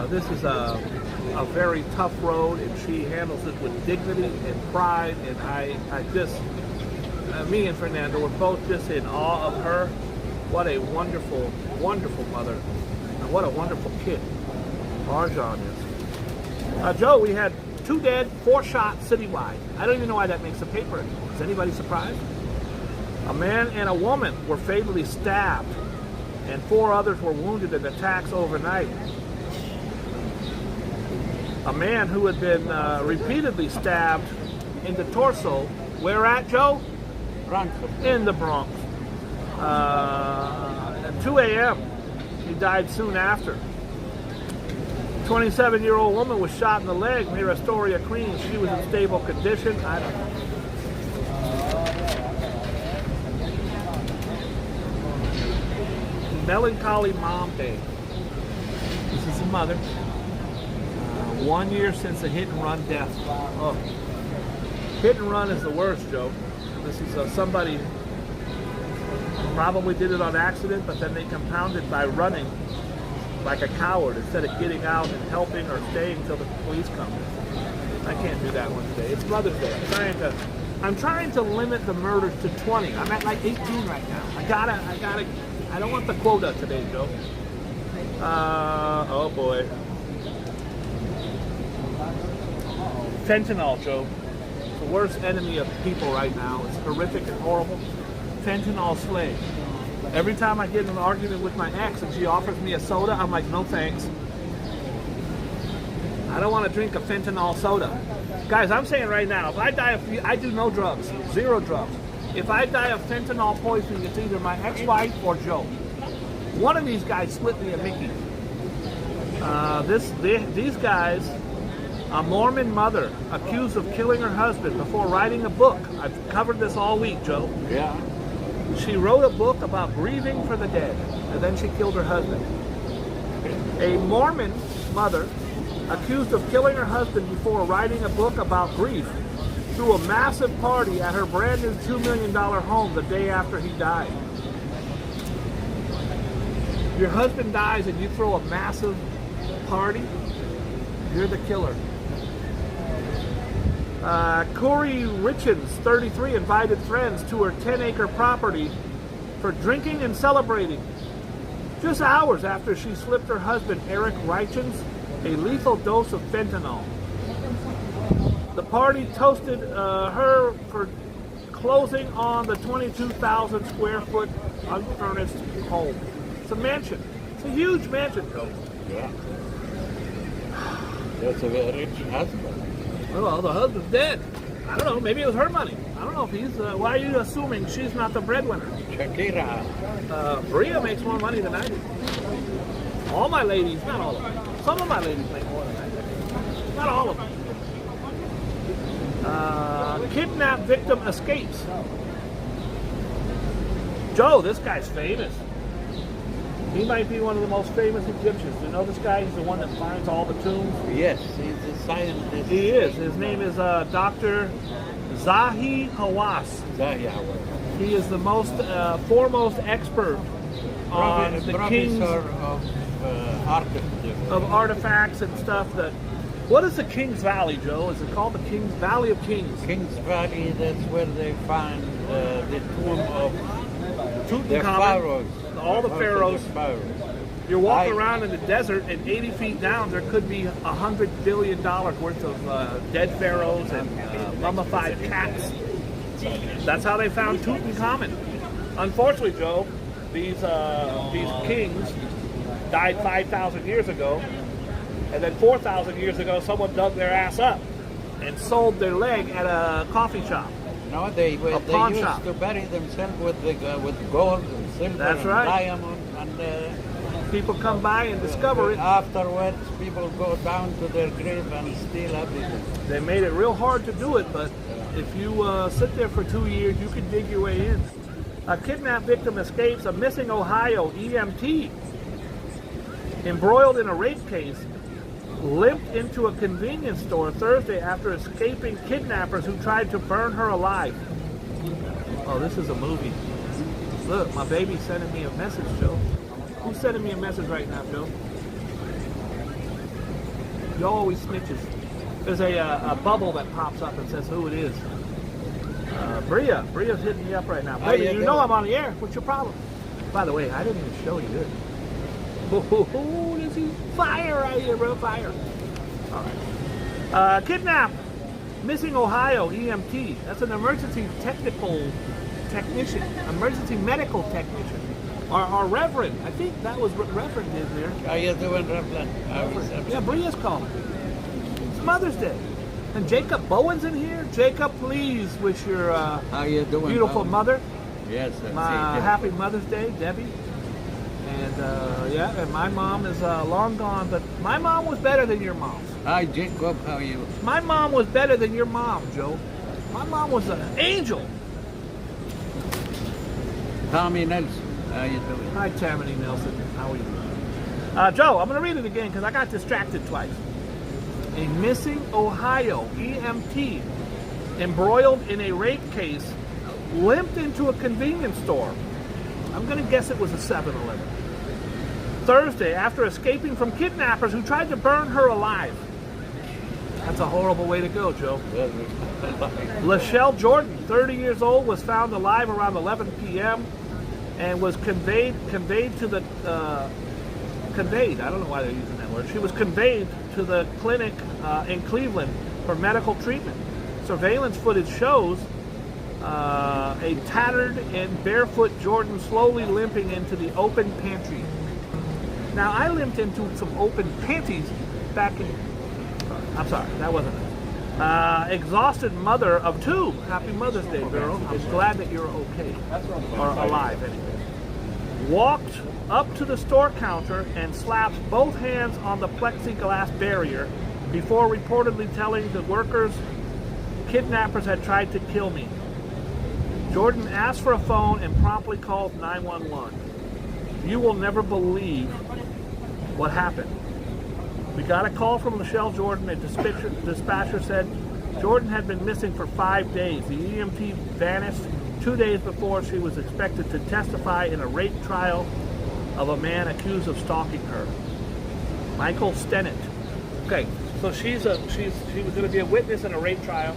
This is a very tough road, and she handles it with dignity and pride, and I just, me and Fernando were both just in awe of her. What a wonderful, wonderful mother, and what a wonderful kid Arjan is. Joe, we had 2 dead, 4 shot citywide. I don't even know why that makes the paper anymore. Is anybody surprised? A man and a woman were fatally stabbed, and 4 others were wounded in attacks overnight. A man who had been repeatedly stabbed in the torso. Where at, Joe? Bronx. In the Bronx. At 2 a.m. He died soon after. 27-year-old woman was shot in the leg near Astoria, Queens. She was in stable condition. I don't know. Melancholy Mom Day. This is the mother. 1 year since a hit and run death. Oh. Hit and run is the worst, Joe. This is somebody probably did it on accident, but then they compounded by running like a coward instead of getting out and helping or staying until the police come. I can't do that one today. It's Mother's Day. I'm trying to limit the murders to 20. I'm at like 18 right now. I I don't want the quota today, Joe. Oh boy. Fentanyl, Joe. It's the worst enemy of people right now. It's horrific and horrible. Fentanyl slave. Every time I get in an argument with my ex and she offers me a soda, I'm like, no thanks. I don't want to drink a fentanyl soda. Guys, I'm saying right now, if I die of, I do no drugs, 0 drugs. If I die of fentanyl poisoning, it's either my ex-wife or Joe. One of these guys split me a Mickey. These guys, a Mormon mother accused of killing her husband before writing a book. I've covered this all week, Joe. Yeah. She wrote a book about grieving for the dead, and then she killed her husband. A Mormon mother accused of killing her husband before writing a book about grief threw a massive party at her brand new $2 million home the day after he died. Your husband dies and you throw a massive party? You're the killer. Corey Richens, 33, invited friends to her 10-acre property for drinking and celebrating. Just hours after she slipped her husband, Eric Richens, a lethal dose of fentanyl. The party toasted her for closing on the 22,000 square foot unfurnished home. It's a mansion. It's a huge mansion, though. Yeah. That's a very rich husband. Well, the husband's dead. I don't know. Maybe it was her money. I don't know if he's. Why are you assuming she's not the breadwinner? Shakira. Bria makes more money than I do. All my ladies, not all of them. Some of my ladies make more than I do. Not all of them. Kidnap victim escapes. Joe, this guy's famous. He might be one of the most famous Egyptians. You know this guy? He's the one that finds all the tombs. Yes, he's a scientist. He is. His name is Dr. Zahi Hawass. Zahi Hawass. He is the most foremost expert on the kings of artifacts and stuff. That. What is the King's Valley, Joe? Is it called the King's Valley of Kings? King's Valley. That's where they find the tomb of the pharaohs. All the pharaohs. You're walking around in the desert, and 80 feet down, there could be $100 billion worth of dead pharaohs and mummified cats. That's how they found Tutankhamun. Unfortunately, Joe, these kings died 5,000 years ago, and then 4,000 years ago, someone dug their ass up and sold their leg at a coffee shop. No, they used to bury themselves with gold and silver and diamond. And people come by and discover it. Afterwards, people go down to their grave and steal everything. They made it real hard to do it, but if you sit there for 2 years, you can dig your way in. A kidnapped victim escapes. A missing Ohio EMT, embroiled in a rape case, limped into a convenience store Thursday after escaping kidnappers who tried to burn her alive. Oh, this is a movie. Look, my baby's sending me a message, Joe. Who's sending me a message right now, Joe? Joe always snitches. There's a bubble that pops up and says who it is. Bria's hitting me up right now. Baby, you know I'm on the air. What's your problem? By the way, I didn't even show you this. Oh, this is fire right here, bro. Fire. All right. Kidnap. Missing Ohio EMT. That's an emergency technical technician. Emergency medical technician. Our Reverend. I think that was what Reverend did there. How you doing, Reverend? Yeah, Bria's calling. It's Mother's Day. And Jacob Bowen's in here. Jacob, please wish your how you doing, beautiful mother. Yes, my happy Mother's Day, Debbie. And and my mom is long gone, but my mom was better than your mom's. Hi, Jacob. How are you? My mom was better than your mom, Joe. My mom was an angel. Tommy Nelson. How you doing? Hi, Tammany Nelson. How are you? Joe, I'm going to read it again because I got distracted twice. A missing Ohio EMT, embroiled in a rape case, limped into a convenience store. I'm going to guess it was a 7-Eleven. Thursday, after escaping from kidnappers who tried to burn her alive. That's a horrible way to go, Joe. Lachelle Jordan, 30 years old, was found alive around 11 p.m. and was conveyed to the conveyed. I don't know why they're using that word. She was conveyed to the clinic in Cleveland for medical treatment. Surveillance footage shows a tattered and barefoot Jordan slowly limping into the open pantry. Now, I limped into some open panties back in... I'm sorry, that wasn't it. Exhausted mother of 2. Happy Mother's Day, girl. I'm glad that you're okay. Or alive, anyway. Walked up to the store counter and slapped both hands on the plexiglass barrier before reportedly telling the workers kidnappers had tried to kill me. Jordan asked for a phone and promptly called 911. You will never believe what happened. We got a call from Michelle Jordan. A dispatcher said Jordan had been missing for 5 days. The EMT vanished 2 days before she was expected to testify in a rape trial of a man accused of stalking her. Michael Stennett. Okay, so she was going to be a witness in a rape trial.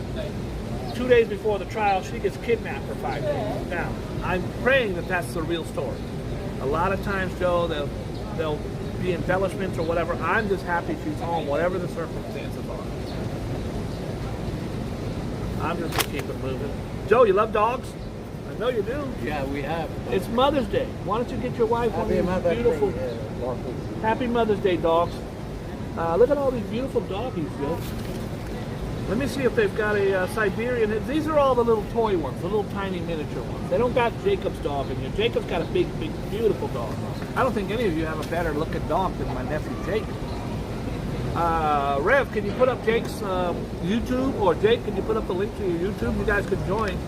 2 days before the trial, she gets kidnapped for 5 days. Now, I'm praying that that's the real story. A lot of times, Joe, they'll be embellishments or whatever. I'm just happy she's home, whatever the circumstances are. I'm just gonna keep it moving. Joe, you love dogs? I know you do. Yeah, we have. It's Mother's Day. Why don't you get your wife one of these beautiful... Happy Mother's Day, dogs. Look at all these beautiful doggies, Joe. Let me see if they've got a Siberian. These are all the little toy ones, the little tiny miniature ones. They don't got Jacob's dog in here. Jacob's got a big, beautiful dog. I don't think any of you have a better looking dog than my nephew Jake. Rev, can you put up Jake's YouTube? Or Jake, can you put up the link to your YouTube? You guys could join.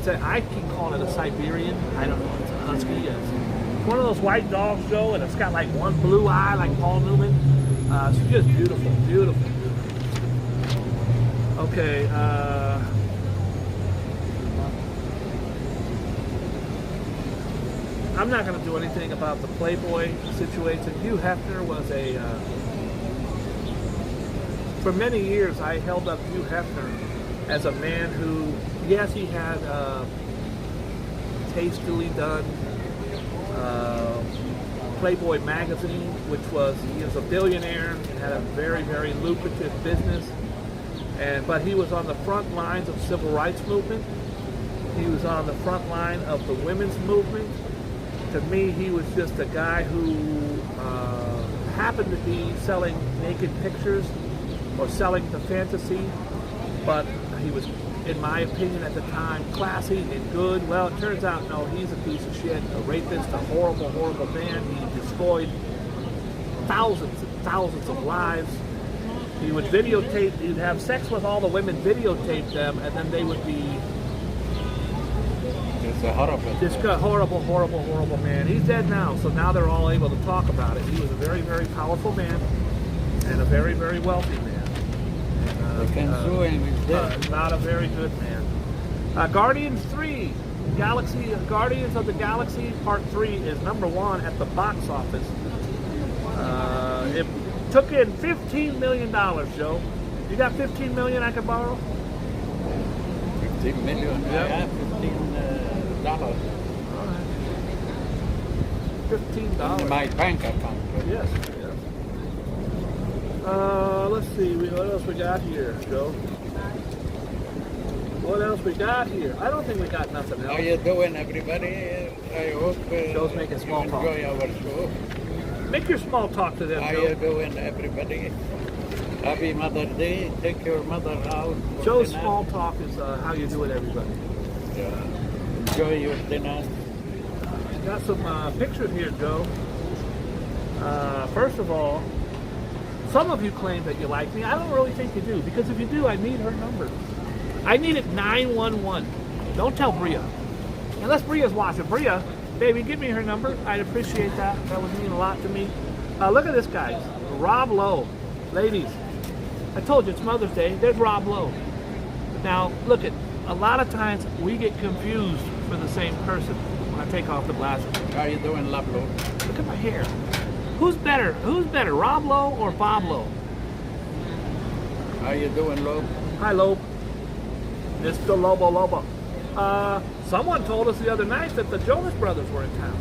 I keep calling it a Siberian. I don't know. It's a husky. It's one of those white dogs, Joe, and it's got like one blue eye like Paul Newman. It's just beautiful, beautiful. Okay, I'm not going to do anything about the Playboy situation. Hugh Hefner was for many years I held up Hugh Hefner as a man who, yes, he had tastefully done Playboy magazine, which he was a billionaire and had a very, very lucrative business. But he was on the front lines of civil rights movement. He was on the front line of the women's movement. To me, he was just a guy who happened to be selling naked pictures or selling the fantasy, but he was, in my opinion at the time, classy and good. Well, it turns out, no, he's a piece of shit, a rapist, a horrible, horrible man. He destroyed thousands and thousands of lives. He would videotape, he'd have sex with all the women, videotape them, and then they would be... It's a horrible... horrible, horrible, horrible man. He's dead now, so now they're all able to talk about it. He was a very, very powerful man, and a very, very wealthy man. And, they can sue him, he's dead. Not a very good man. Guardians 3, Guardians of the Galaxy Part 3 is #1 at the box office. It took in $15 million, Joe. You got $15 million I could borrow? $15 million? Yep. Yeah, $15. All right. $15. In my bank account. Yes. Let's see. What else we got here, Joe? What else we got here? I don't think we got nothing else. How you doing, everybody? I hope Joe's making small talk. Enjoy our show. Make your small talk to them, How Joe. you doing, everybody? Happy Mother's Day. Take your mother out. Joe's small talk is how you do it, everybody. Yeah. Enjoy your dinner. Got some pictures here, Joe. First of all, some of you claim that you like me. I don't really think you do, because if you do, I need her number. I need it 911. Don't tell Bria. Unless Bria's watching. Bria, baby, give me her number. I'd appreciate that. That would mean a lot to me. Look at this guy, Rob Lowe. Ladies, I told you it's Mother's Day. There's Rob Lowe. Now, look at, a lot of times we get confused for the same person when I take off the glasses. How you doing, Lob Lowe? Look at my hair. Who's better? Who's better, Rob Lowe or Bob Lowe? How you doing, Loeb? Hi, Loeb. Mr. Lobo. Someone told us the other night that the Jonas Brothers were in town.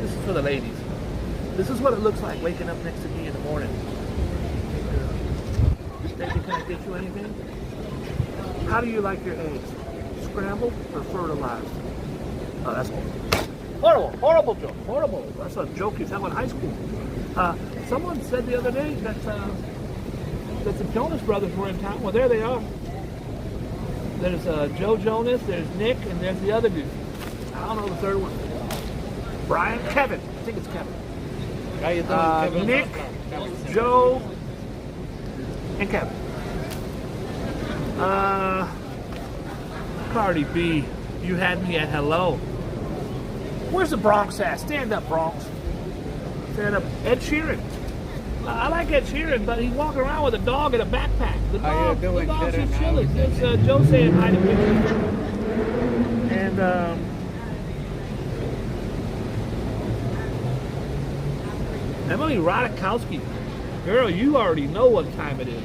This is for the ladies. This is what it looks like waking up next to me in the morning. Baby, can I get you anything? How do you like your eggs? Scrambled or fertilized? Oh, that's horrible. Horrible joke. Horrible. That's a joke you tell in high school. Someone said the other day that the Jonas Brothers were in town. Well, there they are. There's Joe Jonas, there's Nick, and there's the other dude. I don't know the third one. Brian? Kevin. I think it's Kevin. How you doing, Kevin? Nick, Joe, and Kevin. Cardi B, you had me at hello. Where's the Bronx at? Stand up, Bronx. Stand up. Ed Sheeran. I like Ed Sheeran, but he's walking around with a dog in a backpack. The How you dog, doing, the dog's Kevin? just chilling. There's Joe saying hi to me. And Emily Rodakowski. Girl, you already know what time it is.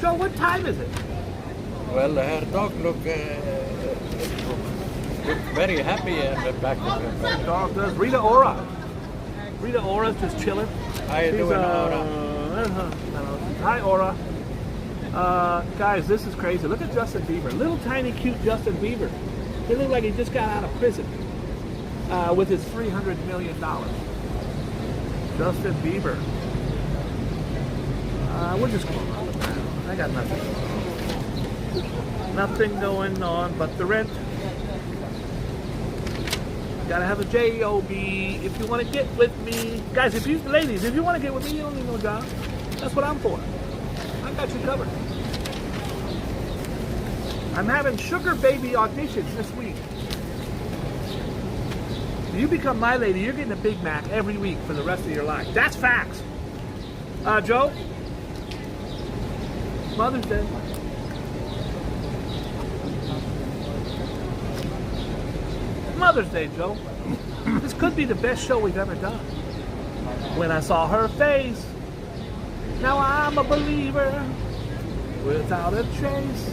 So what time is it? Well, her dog look very happy in the back of her back. Dog does. Rita Ora. Rita Ora's just chilling. How you doing, Aura? Hi, Ora. Guys, this is crazy. Look at Justin Bieber. Little tiny cute Justin Bieber. He looks like he just got out of prison with his $300 million. Justin Bieber. We're just going on with that. I got nothing. Nothing going on but the rent. Gotta have a job if you want to get with me. Guys, ladies, if you want to get with me, you don't need no job. That's what I'm for. I got you covered. I'm having sugar baby auditions this week. If you become my lady, you're getting a Big Mac every week for the rest of your life. That's facts. Joe? Mother's Day. Mother's Day, Joe. This could be the best show we've ever done. When I saw her face, now I'm a believer without a trace,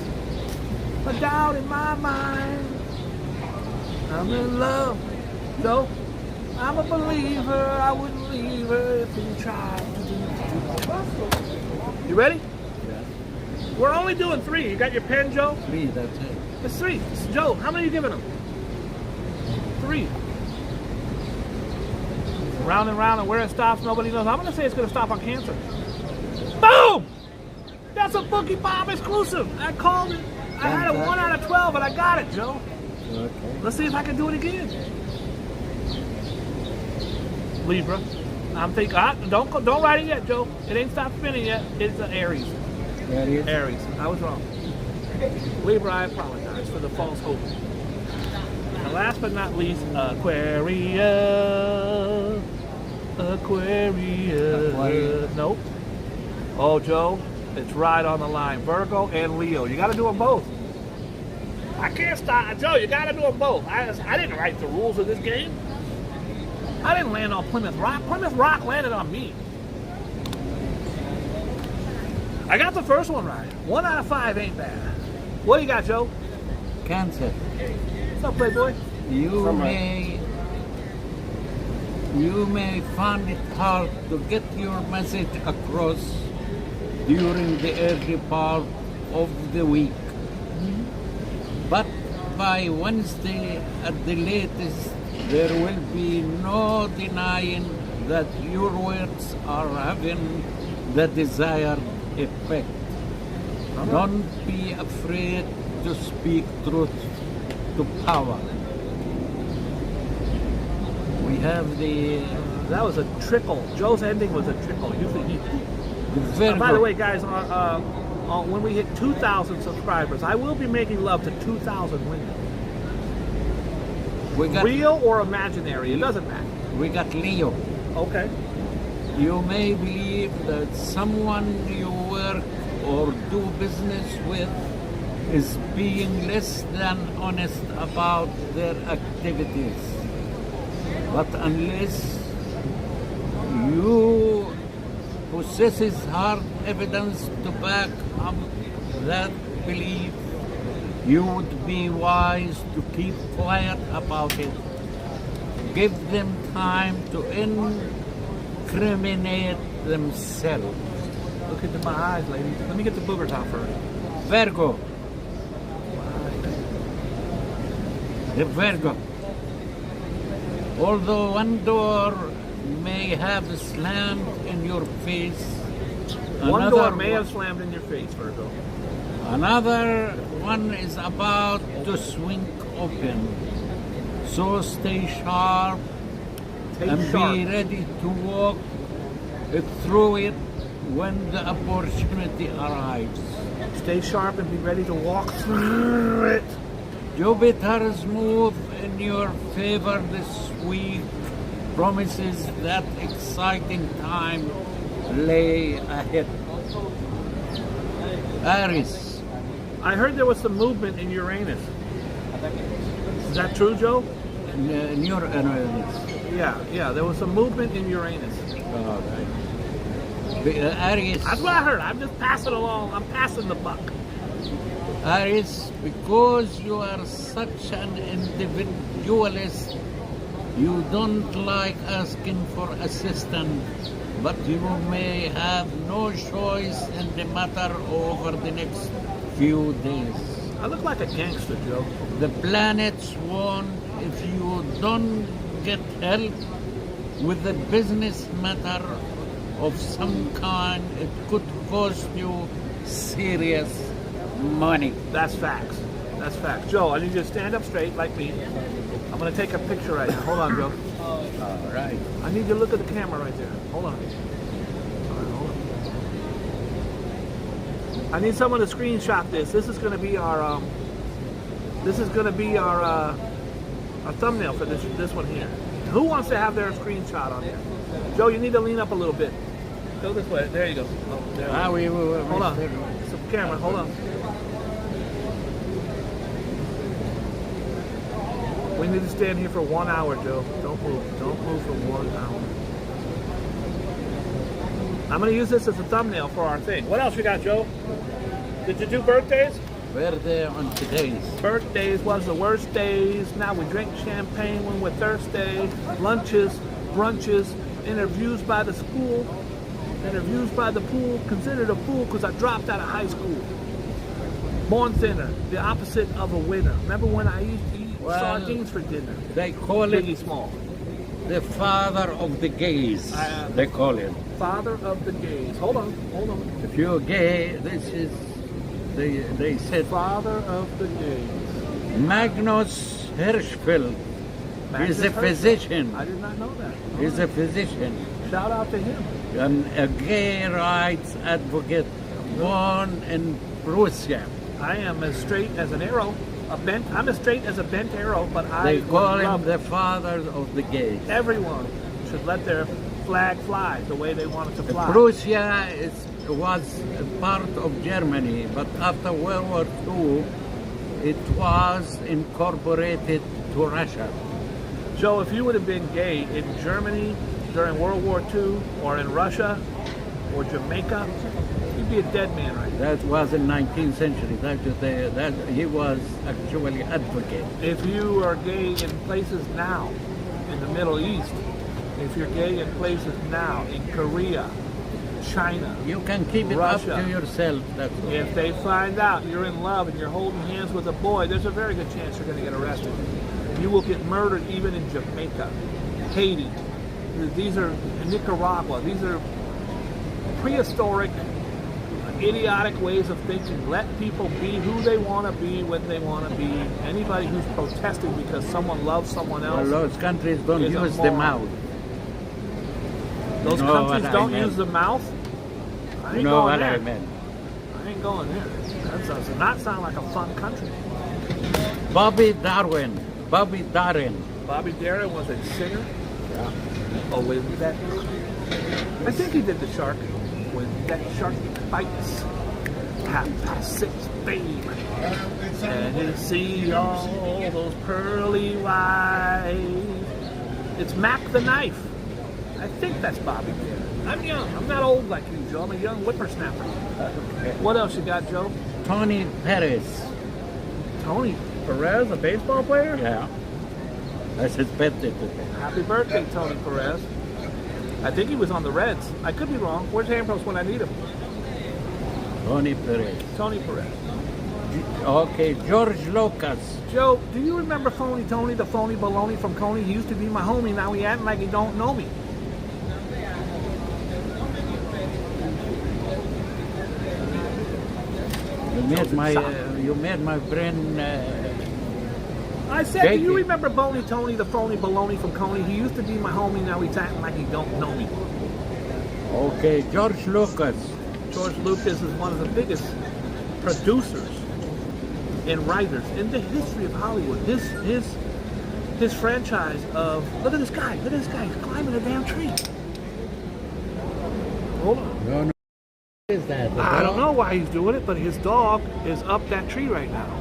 a doubt in my mind. I'm in love, Joe. I'm a believer. I wouldn't leave her if he tried to. You ready? Yeah. We're only doing 3. You got your pen, Joe? 3, that's it. It's 3. Joe, how many are you giving him? 3. Round and round, and where it stops, nobody knows. I'm going to say it's going to stop on cancer. Boom! That's a Boogie Bob exclusive. I called it. I had a 1 out of 12, and I got it, Joe. Okay. Let's see if I can do it again. Libra. I'm thinking. Don't write it yet, Joe. It ain't stopped spinning yet. It's an Aries. Aries. Aries. I was wrong. Libra, I apologize for the false hope. And last but not least, Aquarius. Aquarius. Nope. Oh, Joe, it's right on the line. Virgo and Leo. You got to do them both. I can't stop. Joe, you got to do them both. I didn't write the rules of this game. I didn't land on Plymouth Rock. Plymouth Rock landed on me. I got the first one right. 1 out of 5 ain't bad. What do you got, Joe? Cancer. What's up, Playboy? You may find it hard to get your message across during the early part of the week. But by Wednesday at the latest, there will be no denying that your words are having the desired effect. Don't be afraid to speak truth to power. We have the... That was a trickle. Joe's ending was a trickle. Usually he... by the way, guys, when we hit 2,000 subscribers, I will be making love to 2,000 women. Real or imaginary, it doesn't matter. We got Leo. Okay. You may believe that someone you work or do business with is being less than honest about their activities. But unless you possess hard evidence to back up that believe, you would be wise to keep quiet about it. Give them time to incriminate themselves. Look into my eyes, lady. Let me get the boogers out first. Virgo. The Virgo. Although one door may have slammed in your face, One door may have slammed in your face, Virgo. another one is about to swing open. So stay sharp Take and sharp. be ready to walk through it when the opportunity arrives. Stay sharp and be ready to walk through it. Jupiter's move in your favor this week promises that exciting time lay ahead. Aries. I heard there was some movement in Uranus. Is that true, Joe? In your Uranus. Yeah, there was some movement in Uranus. All right. Aries. That's what I heard. I'm just passing along. I'm passing the buck. Aries, because you are such an individualist, you don't like asking for assistance, but you may have no choice in the matter over the next few days. I look like a gangster, Joe. The planets warn if you don't get help with a business matter of some kind, it could cost you serious money. That's facts. That's facts. Joe, I need you to stand up straight like me. I'm going to take a picture right now. Hold on, Joe. All right. I need you to look at the camera right there. Hold on. All right, hold on. I need someone to screenshot this. This is going to be our our thumbnail for this one here. Who wants to have their screenshot on there? Joe, you need to lean up a little bit. Go this way. There you go. Oh, there we go. Hold on. It's a camera. Hold on. We need to stand here for 1 hour, Joe. Don't move. Don't move for 1 hour. I'm going to use this as a thumbnail for our thing. What else you got, Joe? Did you do birthdays? Birthday on today's. Birthdays was the worst days. Now we drink champagne when we're thirsty. Lunches, brunches, interviews by the school, interviews by the pool. Considered a fool because I dropped out of high school. Born thinner, the opposite of a winner. Remember when I used to eat sardines for dinner? They call Biggie it Small. the father of the gays. They call him. Father of the gays. Hold on. If you're gay, this is, they said, Father of the gays. Magnus Hirschfeld. Magnus He's a Hirschfeld. physician. I did not know that. He's a physician. Shout out to him. And a gay rights advocate born in Prussia. I am as straight as an arrow. I'm as straight as a bent arrow, but They call him love the father of the gays. everyone should let their flag fly the way they want it to fly. Prussia was a part of Germany, but after World War II, it was incorporated to Russia. Joe, if you would have been gay in Germany during World War II, or in Russia, or Jamaica, you'd be a dead man right now. That was in 19th century. That he was actually advocate. If you are gay in places now, in the Middle East, if you're gay in places now, in Korea, China, You can keep it Russia. up to yourself. That's all. if they find out you're in love and you're holding hands with a boy, there's a very good chance you're going to get arrested. You will get murdered even in Jamaica, Haiti. These are Nicaragua. These are prehistoric, idiotic ways of thinking. Let people be who they want to be when they want to be. Anybody who's protesting because someone loves someone else, Well, those countries don't is a use the moron. mouth. those You know countries what I don't meant. use the mouth. I ain't You know going what there. I meant. I ain't going there. That does not sound like a fun country. Bobby Darwin. Bobby Darin. Bobby Darin was a singer. Oh, with that, I think he did the shark. When that shark bites, 6 babe, and you see all those pearly whites. It's Mac the Knife. I think that's Bobby Darin. I'm young. I'm not old like you, Joe. I'm a young whippersnapper. What else you got, Joe? Tony Perez. Tony Perez, a baseball player? Yeah. That's his birthday today. Happy birthday, Tony Perez. I think he was on the Reds. I could be wrong. Where's Ambrose when I need him? Tony Perez. Tony Perez. Okay, George Lucas. Joe, do you remember Phony Tony, the phony baloney from Coney? He used to be my homie. Now he acting like he don't know me. You made my brain. I said, do you remember Phony Tony, the phony baloney from Coney? He used to be my homie. Now he's acting like he don't know me. Okay, George Lucas. George Lucas is one of the biggest producers and writers in the history of Hollywood. His franchise of look at this guy, he's climbing a damn tree. Hold on. No. What is that? I don't know why he's doing it, but his dog is up that tree right now.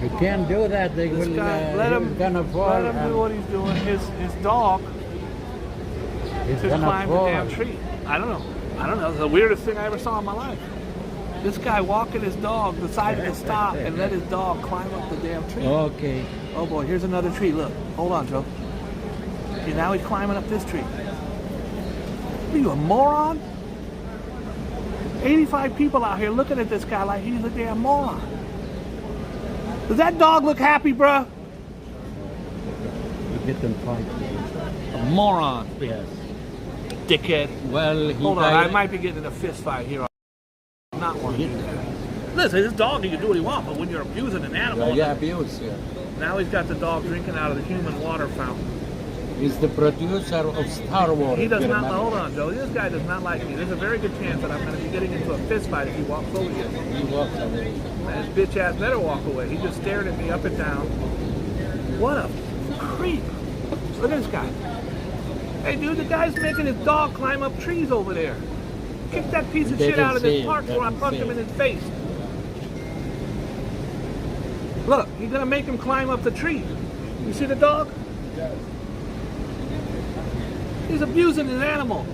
You can't do that. They This will. guy, let him do what he's doing. His dog is climbing the damn tree. I don't know. It's the weirdest thing I ever saw in my life. This guy walking his dog decided to stop and let his dog climb up the damn tree. Okay. Oh boy, here's another tree. Look, hold on, Joe. See, now he's climbing up this tree. Are you a moron? 85 people out here looking at this guy like he's a damn moron. Does that dog look happy, bruh? You get them fight. A moron. Yes. Dickhead. Well, hold on, I might be getting in a fist fight here. Not one. Listen, this dog, he can do what he wants, but when you're abusing an animal, abuse. Yeah. now he's got the dog drinking out of the human water fountain. He's the producer of Star Wars. He does not. Hold on, Joe. This guy does not like me. There's a very good chance that I'm going to be getting into a fist fight if he walks over here. He walks away. And his bitch ass better walk away. He just stared at me up and down. What a creep! Look at this guy. Hey, dude, the guy's making his dog climb up trees over there. Kick that piece of shit out of this park before I punch him in his face. Look, he's gonna make him climb up the tree. You see the dog? He's abusing an animal.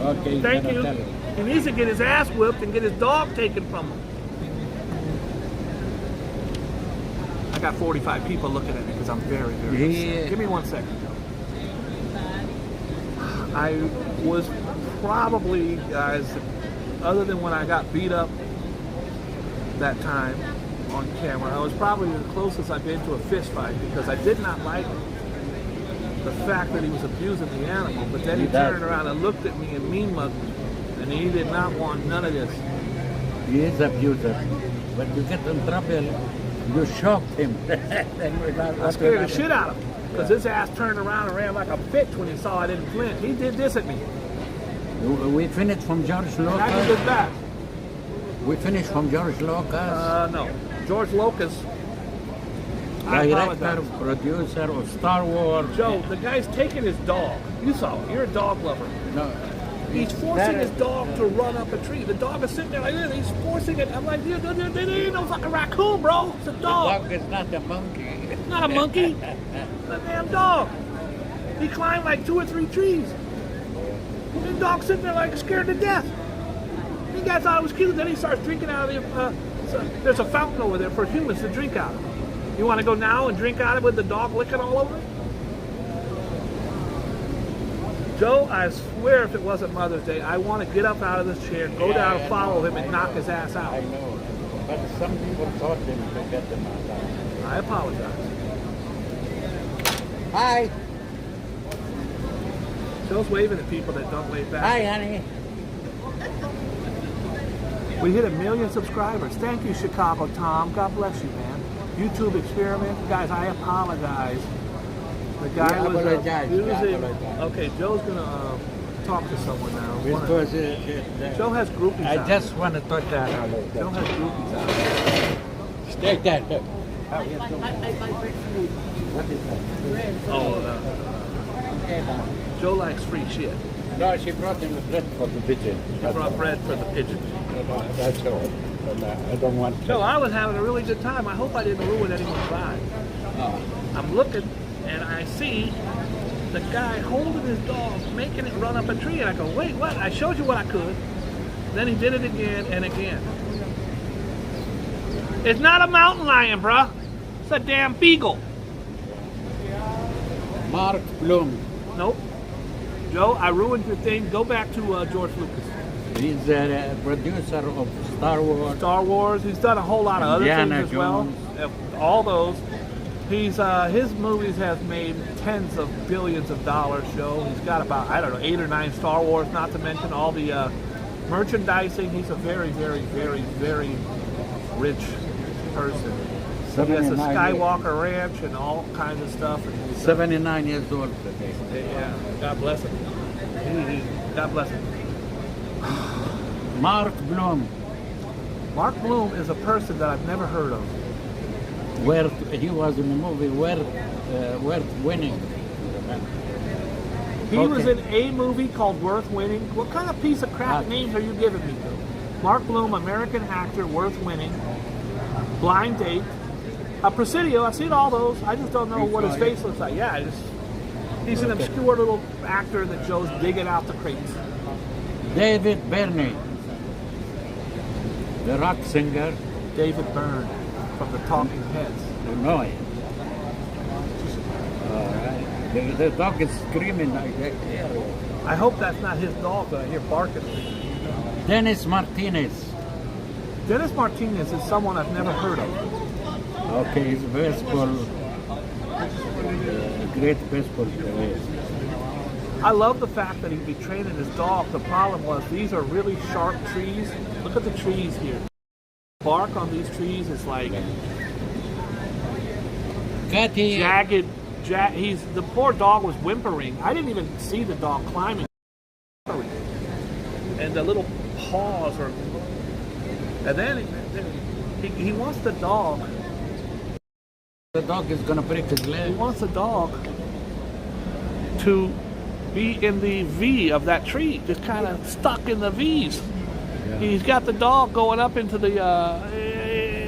Okay. Thank you. He needs to get his ass whipped and get his dog taken from him. I got 45 people looking at me because I'm very, very upset. Give me 1 second. I was probably, guys, other than when I got beat up that time on camera, I was probably the closest I've been to a fist fight because I did not like the fact that he was abusing the animal, but then he turned around and looked at me and mean mugged me, and he did not want none of this. He is abuser. When you get in trouble, you shocked him. I scared the shit out of him because his ass turned around and ran like a bitch when he saw I didn't flinch. He did this at me. We finished from George Lucas. I did this back. We finished from George Lucas. No. George Lucas. Director, producer of Star Wars. Joe, the guy's taking his dog. You saw it. You're a dog lover. No. He's forcing his dog to run up a tree. The dog is sitting there like this. He's forcing it. I'm like, dude, ain't no fucking raccoon, bro. It's a dog. The dog is not a monkey. It's not a monkey. It's a damn dog. He climbed like 2 or 3 trees. The dog's sitting there like scared to death. The guy thought it was cute. Then he starts drinking out of the. There's a fountain over there for humans to drink out of. You want to go now and drink out of it with the dog licking all over it? Joe, I swear if it wasn't Mother's Day, I want to get up out of this chair, go down and follow him and knock his ass out. I know. But some people taught him to get them out. I apologize. Hi. Joe's waving at people that don't wave back. Hi, honey. We hit 1 million subscribers. Thank you, Chicago Tom. God bless you, man. YouTube experiment. Guys, I apologize. The guy was abusing. Okay, Joe's going to talk to someone now. Because Joe has groupies I out. just want to touch that out. Joe has groupies out. Stay there. I buy bread food. What is that? Bread. Oh, Joe likes free shit. No, she brought him the bread for the pigeon. He brought bread for the pigeon. That's all. I don't want to. Joe, I was having a really good time. I hope I didn't ruin anyone's vibe. I'm looking and I see the guy holding his dog, making it run up a tree, and I go, wait, what? I showed you what I could. Then he did it again and again. It's not a mountain lion, bruh. It's a damn beagle. Mark Bloom. Nope. Joe, I ruined your thing. Go back to George Lucas. He's a producer of Star Wars. Star Wars. He's done a whole lot of other Indiana things as well. All those. He's his movies have made tens of billions of dollars. Joe. He's got about 8 or 9 Star Wars. Not to mention all the merchandising. He's a very, very, very, very rich person. He has a Skywalker Ranch and all kinds of stuff. And 79 years old today. yeah, God bless him. God bless him. Mark Bloom. Mark Bloom is a person that I've never heard of. Where he was in the movie Worth Winning. He was in a movie called Worth Winning. What kind of piece of crap names are you giving me, Joe? Mark Bloom, American actor, Worth Winning, Blind Date, Presidio. I've seen all those. I just don't know what his face looks like. Yeah, he's an obscure little actor that Joe's digging out the crates. David Byrne, the rock singer. David Byrne from the Talking Heads. You know it. All right. The dog is screaming like that. I hope that's not his dog that I hear barking. Dennis Martinez. Dennis Martinez is someone I've never heard of. Okay, he's a baseball, great baseball player. I love the fact that he'd be training his dog. The problem was these are really sharp trees. Look at the trees here. Bark on these trees is like jagged. The poor dog was whimpering. I didn't even see the dog climbing. And the little paws are. And then he wants the dog. The dog is gonna break his leg. He wants the dog to be in the V of that tree, just kind of stuck in the V's. Yeah. He's got the dog going up into the.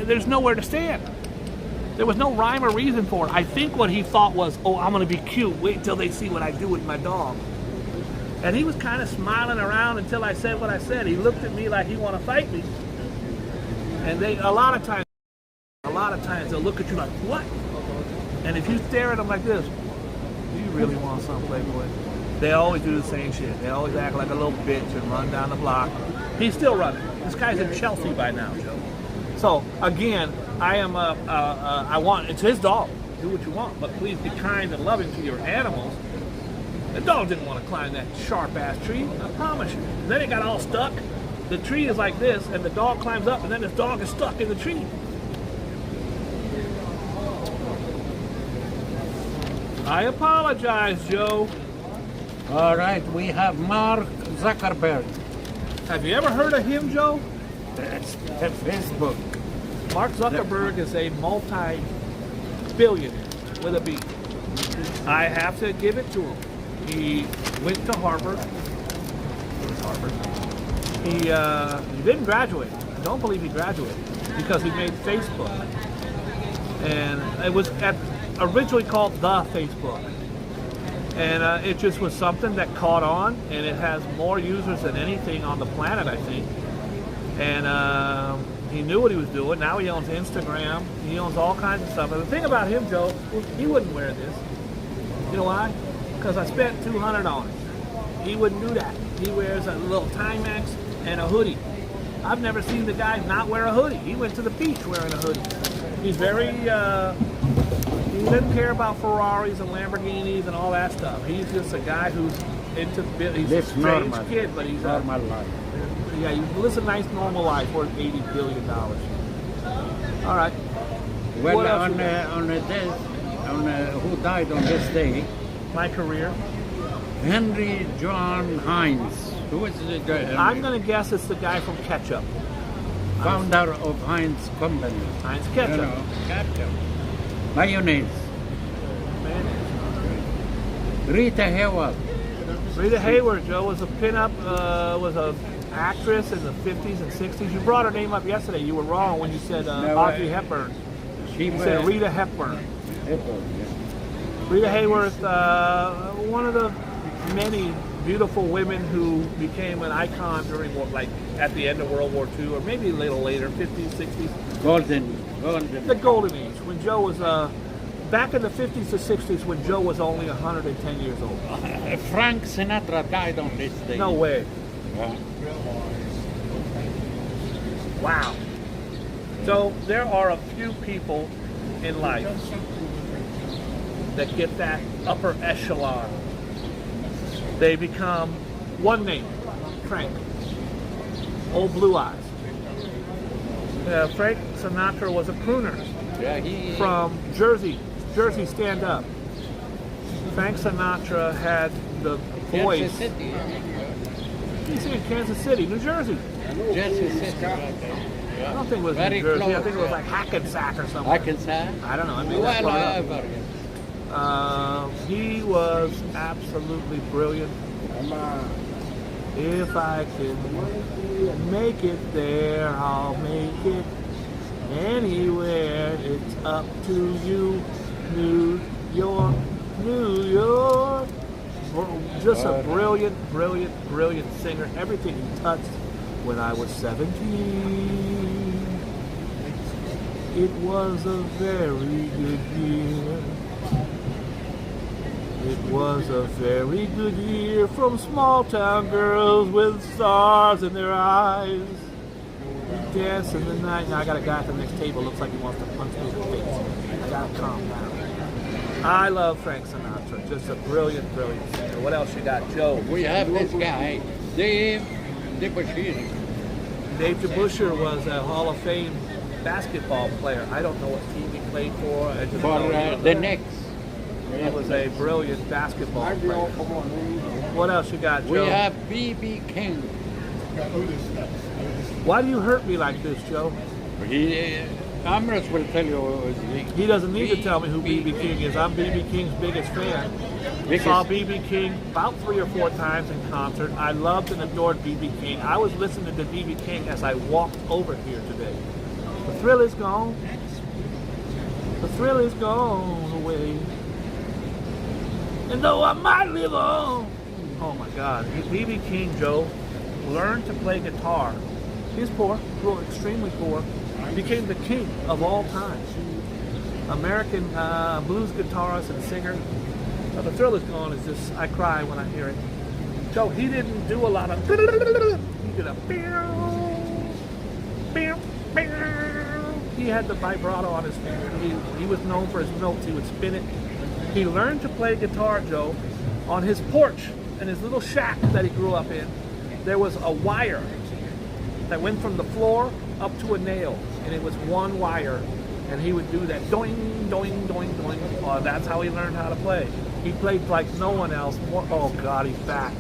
There's nowhere to stand. There was no rhyme or reason for it. I think what he thought was, oh, I'm going to be cute. Wait till they see what I do with my dog. And he was kind of smiling around until I said what I said. He looked at me like he want to fight me. And a lot of times they'll look at you like, what? And if you stare at them like this, do you really want some, Playboy? They always do the same shit. They always act like a little bitch and run down the block. He's still running. This guy's in Chelsea by now, Joe. So again, it's his dog. Do what you want, but please be kind and loving to your animals. The dog didn't want to climb that sharp-ass tree, I promise you. And then it got all stuck. The tree is like this, and the dog climbs up, and then this dog is stuck in the tree. I apologize, Joe. All right, we have Mark Zuckerberg. Have you ever heard of him, Joe? That's Facebook. Mark Zuckerberg is a multi-billionaire with a B. I have to give it to him. He went to Harvard. He didn't graduate. I don't believe he graduated because he made Facebook. And it was originally called The Facebook. And it just was something that caught on, and it has more users than anything on the planet, I think. And he knew what he was doing. Now he owns Instagram. He owns all kinds of stuff. And the thing about him, Joe, he wouldn't wear this. You know why? Because I spent $200 on it. He wouldn't do that. He wears a little Timex and a hoodie. I've never seen the guy not wear a hoodie. He went to the beach wearing a hoodie. He's very, he doesn't care about Ferraris and Lamborghinis and all that stuff. He's just a guy who's into, he's a strange kid, but he's normal life. Yeah, he lives a nice normal life worth $80 billion. All right. Well, who died on this day? My career. Henry John Heinz. Who is the guy? I'm going to guess it's the guy from Ketchup. Founder of Heinz Company. Heinz Ketchup. You know, ketchup. Mayonnaise. Rita Hayworth. Rita Hayworth, Joe, was a pinup, was a actress in the 50s and 60s. You brought her name up yesterday. You were wrong when you said Audrey Hepburn. You said Rita Hepburn. Yeah. Rita Hayworth, one of the many beautiful women who became an icon during like at the end of World War II, or maybe a little later, 50s, 60s. Golden. The golden age, when Joe was back in the 50s to 60s, when Joe was only 110 years old. Frank Sinatra died on this day. No way. Yeah. Wow. So there are a few people in life that get that upper echelon. They become one name, Frank. Old Blue Eyes. Frank Sinatra was a crooner Yeah, he from Jersey stand up. Frank Sinatra had the voice. Kansas City. He's in Kansas City, New Jersey. Kansas City. I don't think it was Very New Jersey. I close, think it was yeah. like Hackensack or something. I can say. I don't know. I mean, that's Well, what I I forget. he was absolutely brilliant. If I can make it there, I'll make it anywhere. It's up to you, New York, New York. Just a brilliant, brilliant, brilliant singer. Everything he touched. When I was 17, it was a very good year. It was a very good year from small town girls with stars in their eyes. We dance in the night. Now I got a guy at the next table. Looks like he wants to punch me in the face. I gotta calm down. I love Frank Sinatra. Just a brilliant, brilliant singer. What else you got, Joe? We have this guy, Dave DeBusschere. Dave DeBusschere was a Hall of Fame basketball player. I don't know what team he played for. I just For know he was the a- Knicks. He was a brilliant basketball player. What else you got, Joe? We have B.B. King. Why do you hurt me like this, Joe? Ambrose will tell you. He doesn't need to tell me who B.B. King is. I'm B.B. King's biggest fan. Saw B.B. King about 3 or 4 times in concert. I loved and adored B.B. King. I was listening to B.B. King as I walked over here today. The thrill is gone. The thrill is gone away. And though I might live on. Oh my God. B.B. King, Joe, learned to play guitar. He's poor, extremely poor. Became the king of all time. American blues guitarist and singer. The thrill is gone is just, I cry when I hear it. Joe, he didn't do a lot of, he did a, he had the vibrato on his finger. He was known for his notes. He would spin it. He learned to play guitar, Joe, on his porch in his little shack that he grew up in. There was a wire that went from the floor up to a nail, and it was one wire, and he would do that doing, doing, doing, doing. That's how he learned how to play. He played like no one else. Oh God, he's back.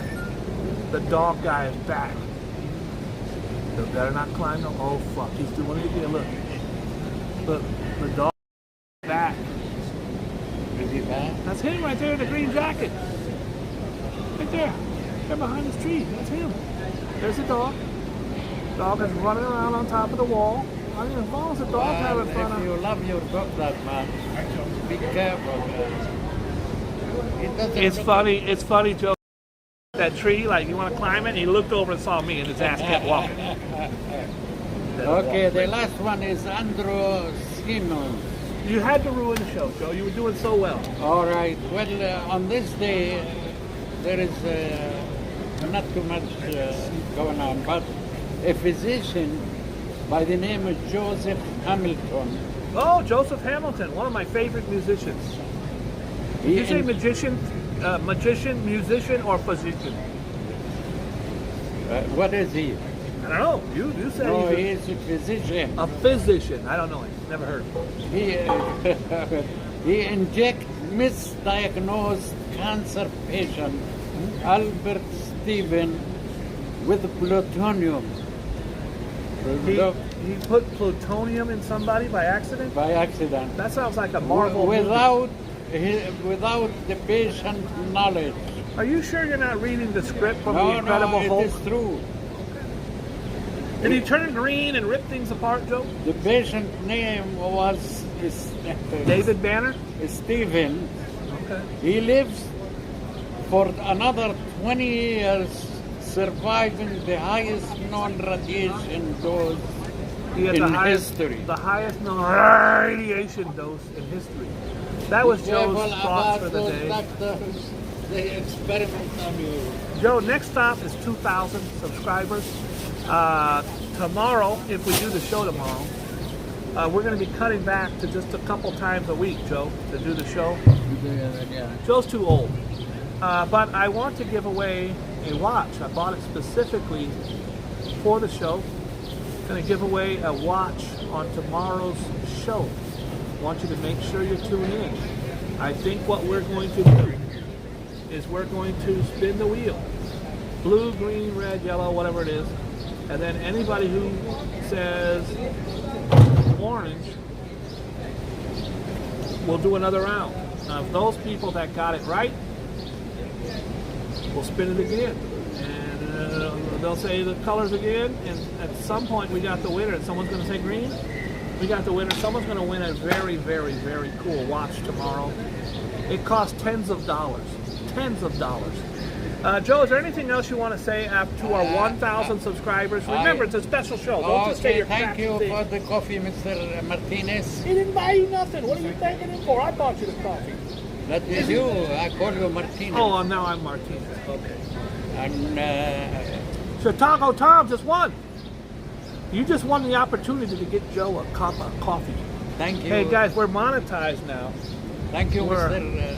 The dog guy is back. They better not climb no. Oh fuck, he's doing it again. Look, the dog is back. Is he back? That's him right there in the green jacket. Right there. They're behind this tree. That's him. There's the dog. Dog is running around on top of the wall. I mean, as long as the dog's having fun. If you love your dog that much, be careful. It's funny, Joe. That tree, like you want to climb it, and he looked over and saw me, and his ass kept walking. Okay, the last one is Andrew Simmons. You had to ruin the show, Joe. You were doing so well. All right. Well, on this day, there is not too much going on, but a physician by the name of Joseph Hamilton. Oh, Joseph Hamilton, one of my favorite musicians. Did you say magician, musician, or physician? What is he? I don't know. You said No, he's he is a physician. a physician. I don't know him. Never heard. He inject misdiagnosed cancer patient Albert Stephen with plutonium. He put plutonium in somebody by accident? By accident. That sounds like a Marvel movie. Without the patient's knowledge. Are you sure you're not reading the script from The Incredible Hulk? It is true. Did he turn green and rip things apart, Joe? The patient's name was David Banner? Stephen. Okay. He lives for another 20 years surviving the highest non-radiation dose He had in the highest known radiation dose in history. That was Joe's Careful thoughts about for the those day. doctors. They experiment on you. Joe, next stop is 2,000 subscribers. Tomorrow, if we do the show tomorrow, we're going to be cutting back to just a couple times a week, Joe, to do the show. Yeah. Joe's too old. But I want to give away a watch. I bought it specifically for the show. Going to give away a watch on tomorrow's show. I want you to make sure you tune in. I think what we're going to do is we're going to spin the wheel. Blue, green, red, yellow, whatever it is. And then anybody who says orange, we'll do another round. Now, if those people that got it right, we'll spin it again. And they'll say the colors again, and at some point we got the winner. And someone's going to say green. We got the winner. Someone's going to win a very, very, very cool watch tomorrow. It costs tens of dollars. Tens of dollars. Joe, is there anything else you want to say to our 1,000 subscribers? Remember, it's a special show. Don't just say your thank you thing. for the coffee, Mr. Martinez. He didn't buy you nothing. What are you thanking him for? I bought you the coffee. That is you. I call you Martinez. Oh, now I'm Martinez. Okay. And Chicago Tom just won. You just won the opportunity to get Joe a cup of coffee. thank you. Hey, guys, we're monetized now. Thank you, we're- Mr.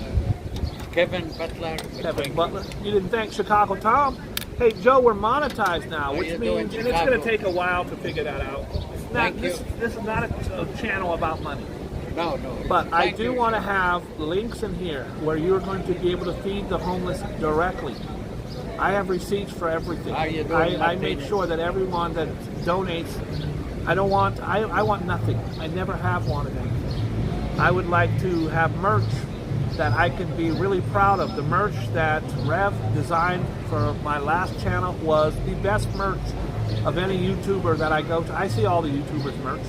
Kevin Butler. Kevin Butler. You didn't thank Chicago Tom. Hey, Joe, we're monetized now, How which you doing, means, and it's going Chicago? to take a while to figure that out. It's not, Thank you. this is not a channel about money. No. But I Thank do you. want to have links in here where you're going to be able to feed the homeless directly. I have receipts for everything. How you doing, I make Martinez? sure that everyone that donates, I want nothing. I never have wanted anything. I would like to have merch that I can be really proud of. The merch that Rev designed for my last channel was the best merch of any YouTuber that I go to. I see all the YouTubers' merch.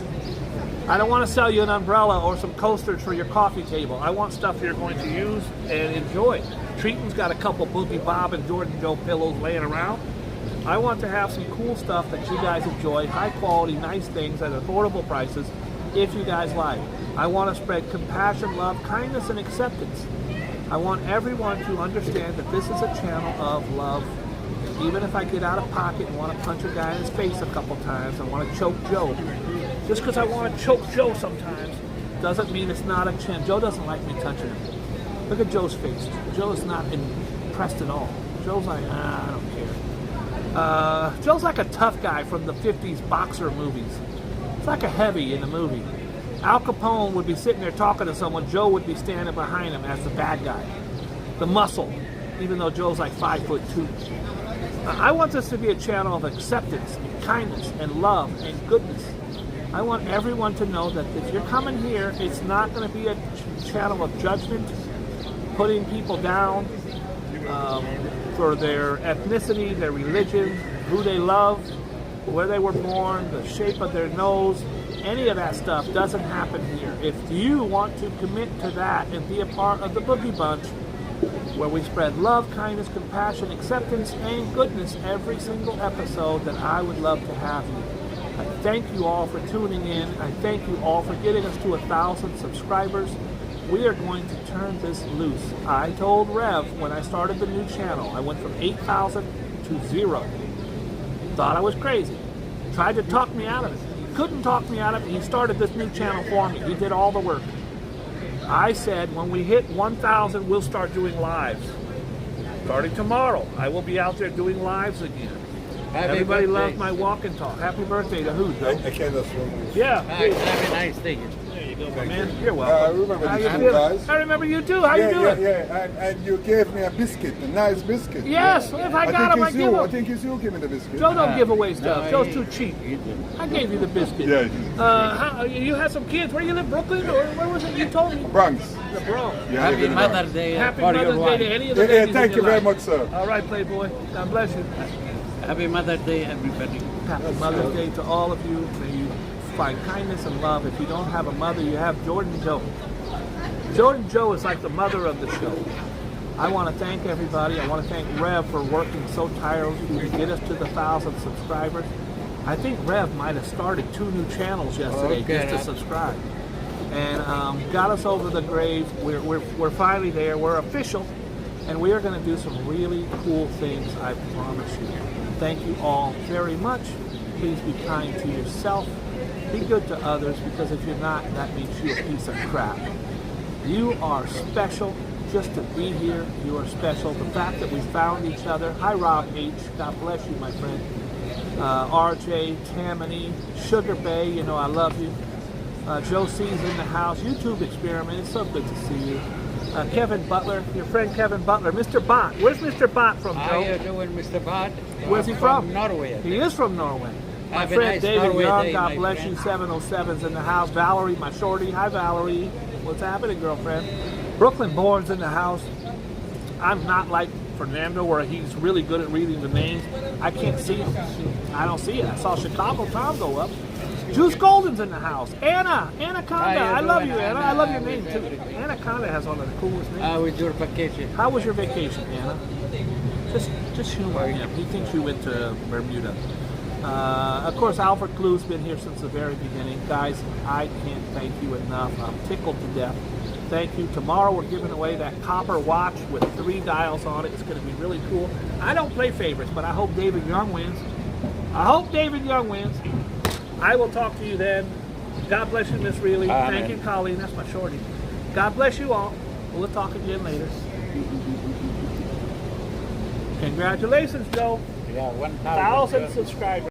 I don't want to sell you an umbrella or some coasters for your coffee table. I want stuff you're going to use and enjoy. Treaton's got a couple Boogie Bob and Jordan Joe pillows laying around. I want to have some cool stuff that you guys enjoy, high quality, nice things at affordable prices, if you guys like. I want to spread compassion, love, kindness, and acceptance. I want everyone to understand that this is a channel of love. Even if I get out of pocket and want to punch a guy in his face a couple times, I want to choke Joe. Just because I want to choke Joe sometimes doesn't mean it's not a chance. Joe doesn't like me touching him. Look at Joe's face. Joe is not impressed at all. Joe's like, I don't care. Joe's like a tough guy from the 50s boxer movies. It's like a heavy in the movie. Al Capone would be sitting there talking to someone. Joe would be standing behind him as the bad guy. The muscle, even though Joe's like 5'2". I want this to be a channel of acceptance, and kindness, and love, and goodness. I want everyone to know that if you're coming here, it's not going to be a channel of judgment, putting people down for their ethnicity, their religion, who they love, where they were born, the shape of their nose. Any of that stuff doesn't happen here. If you want to commit to that and be a part of the Boogie Bunch, where we spread love, kindness, compassion, acceptance, and goodness every single episode, then I would love to have you. I thank you all for tuning in. I thank you all for getting us to 1,000 subscribers. We are going to turn this loose. I told Rev when I started the new channel, I went from 8,000 to 0. Thought I was crazy. Tried to talk me out of it. He couldn't talk me out of it. He started this new channel for me. He did all the work. I said when we hit 1,000, we'll start doing lives. Starting tomorrow, I will be out there doing lives again. Everybody loves my walk and talk. Happy birthday to who, Joe? I can't assume. Yeah. Have a nice day. There you go, my man. You're I welcome. remember How these you two feeling? guys. I remember you too. How you doing? And you gave me a biscuit, a nice biscuit. Yes, if I got him, I give I him. think it's you gave me the biscuit. Joe don't give away stuff. No, Joe's too cheap. I gave you the biscuit. Yeah. You had some kids. Where you live, Brooklyn? Or where was it you told me? Bronx. The Bronx. Yeah, Happy Mother's Day. Happy for your Mother's Day wife. to any of the Yeah, ladies thank in you your very life. much, sir. All right, Playboy. God bless you. Happy Mother's Day, everybody. Happy Mother's Day to all of you. May you find kindness and love. If you don't have a mother, you have Jordan Joe. Jordan Joe is like the mother of the show. I want to thank everybody. I want to thank Rev for working so tirelessly to get us to the 1,000 subscribers. I think Rev might have started 2 new channels yesterday just to subscribe, and got us over the grave. We're finally there. We're official, and we are going to do some really cool things. I promise you. Thank you all very much. Please be kind to yourself. Be good to others, because if you're not, that means you're a piece of crap. You are special. Just to be here, you are special. The fact that we found each other. Hi, Rob H. God bless you, my friend. RJ, Tammany, Sugar Bay, you know I love you. Joe C's in the house. YouTube Experiment, it's so good to see you. Kevin Butler, your friend Kevin Butler. Mr. Bot, where's Mr. Bot from, Joe? How you doing, Mr. Bot? Where's he from? Norway. He is from Norway. My Have a friend nice David Norway Young, day, God my bless friend. you. 707's in the house. Valerie, my shorty. Hi, Valerie. What's happening, girlfriend? Brooklyn Born's in the house. I'm not like Fernando, where he's really good at reading the names. I can't see him. I don't see it. I saw Chicago Tom go up. Juice Golden's in the house. Anaconda. I love you, Anna. I love your name too. Anaconda has one of the coolest names. How was your vacation? How was your vacation, Anna? Just humor him. He thinks you went to Bermuda. Of course, Alfred Klu's been here since the very beginning. Guys, I can't thank you enough. I'm tickled to death. Thank you. Tomorrow we're giving away that copper watch with 3 dials on it. It's going to be really cool. I don't play favorites, but I hope David Young wins. I hope David Young wins. I will talk to you then. God bless you, Miss Reilly. Thank you, Colleen. That's my shorty. God bless you all. We'll talk again later. Congratulations, Joe. Yeah, 1,000 subscribers.